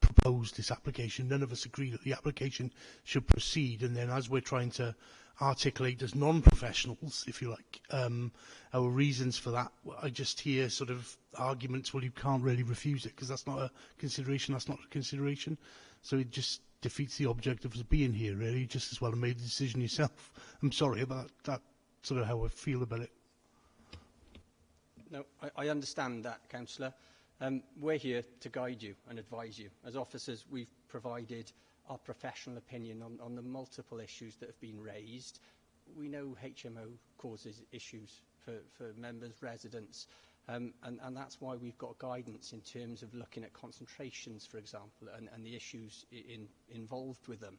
proposed this application. None of us agree that the application should proceed, and then as we're trying to articulate as non-professionals, if you like, our reasons for that, I just hear sort of arguments, well, you can't really refuse it because that's not a consideration, that's not a consideration. So it just defeats the object of us being here, really. You just as well have made the decision yourself. I'm sorry about that, sort of how I feel about it. No, I understand that, Councillor. We're here to guide you and advise you. As officers, we've provided our professional opinion on the multiple issues that have been raised. We know HMO causes issues for members, residents, and that's why we've got guidance in terms of looking at concentrations, for example, and the issues involved with them.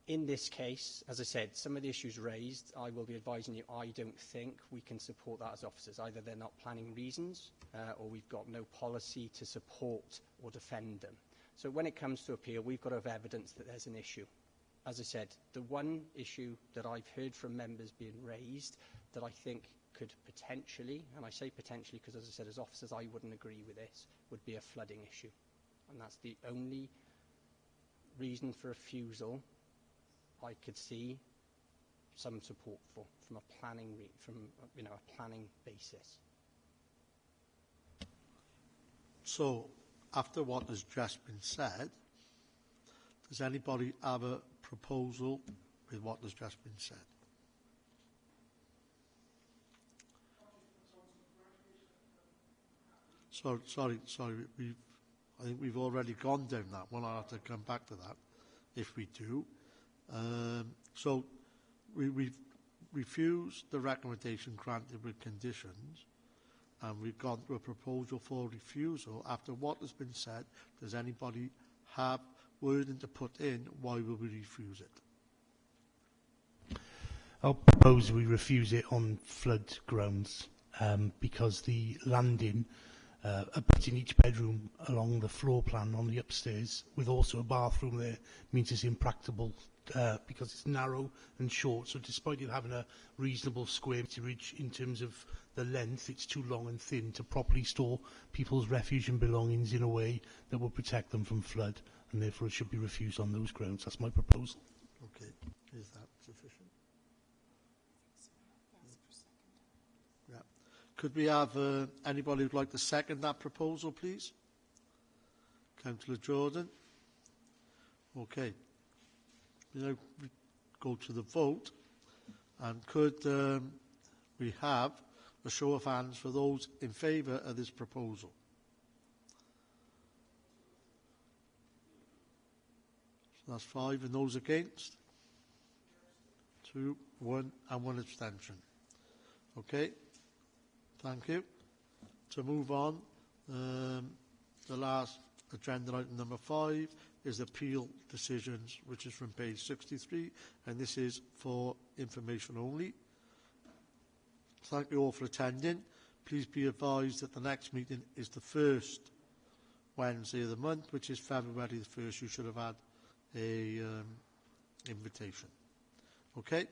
In this case, as I said, some of the issues raised, I will be advising you, I don't think we can support that as officers. Either they're not planning reasons, or we've got no policy to support or defend them. So when it comes to appeal, we've got to have evidence that there's an issue. As I said, the one issue that I've heard from members being raised that I think could potentially, and I say potentially because, as I said, as officers, I wouldn't agree with this, would be a flooding issue. And that's the only reason for refusal I could see some support for, from a planning, a planning basis. So, after what has just been said, does anybody have a proposal with what has just been said? Sorry. I think we've already gone down that one. I'll have to come back to that if we do. So we've refused the recommendation granted with conditions, and we've gone to a proposal for refusal. After what has been said, does anybody have wording to put in why will we refuse it? I'll propose we refuse it on flood grounds, because the landing, putting each bedroom along the floor plan on the upstairs with also a bathroom there means it's impracticable because it's narrow and short. So despite it having a reasonable square meterage in terms of the length, it's too long and thin to properly store people's refuge and belongings in a way that will protect them from flood, and therefore it should be refused on those grounds. That's my proposal. Okay, is that sufficient? Yeah. Could we have anybody who'd like to second that proposal, please? Councillor Jordan. Okay. Now we go to the vote, and could we have a show of hands for those in favour of this proposal? So that's 5, and those against? 2, 1, and 1 abstention. Okay, thank you. To move on, the last agenda item number 5 is appeal decisions, which is from page 63, and this is for information only. Thank you all for attending. Please be advised that the next meeting is the first Wednesday of the month, which is February the 1st. You should have had a invitation. Okay?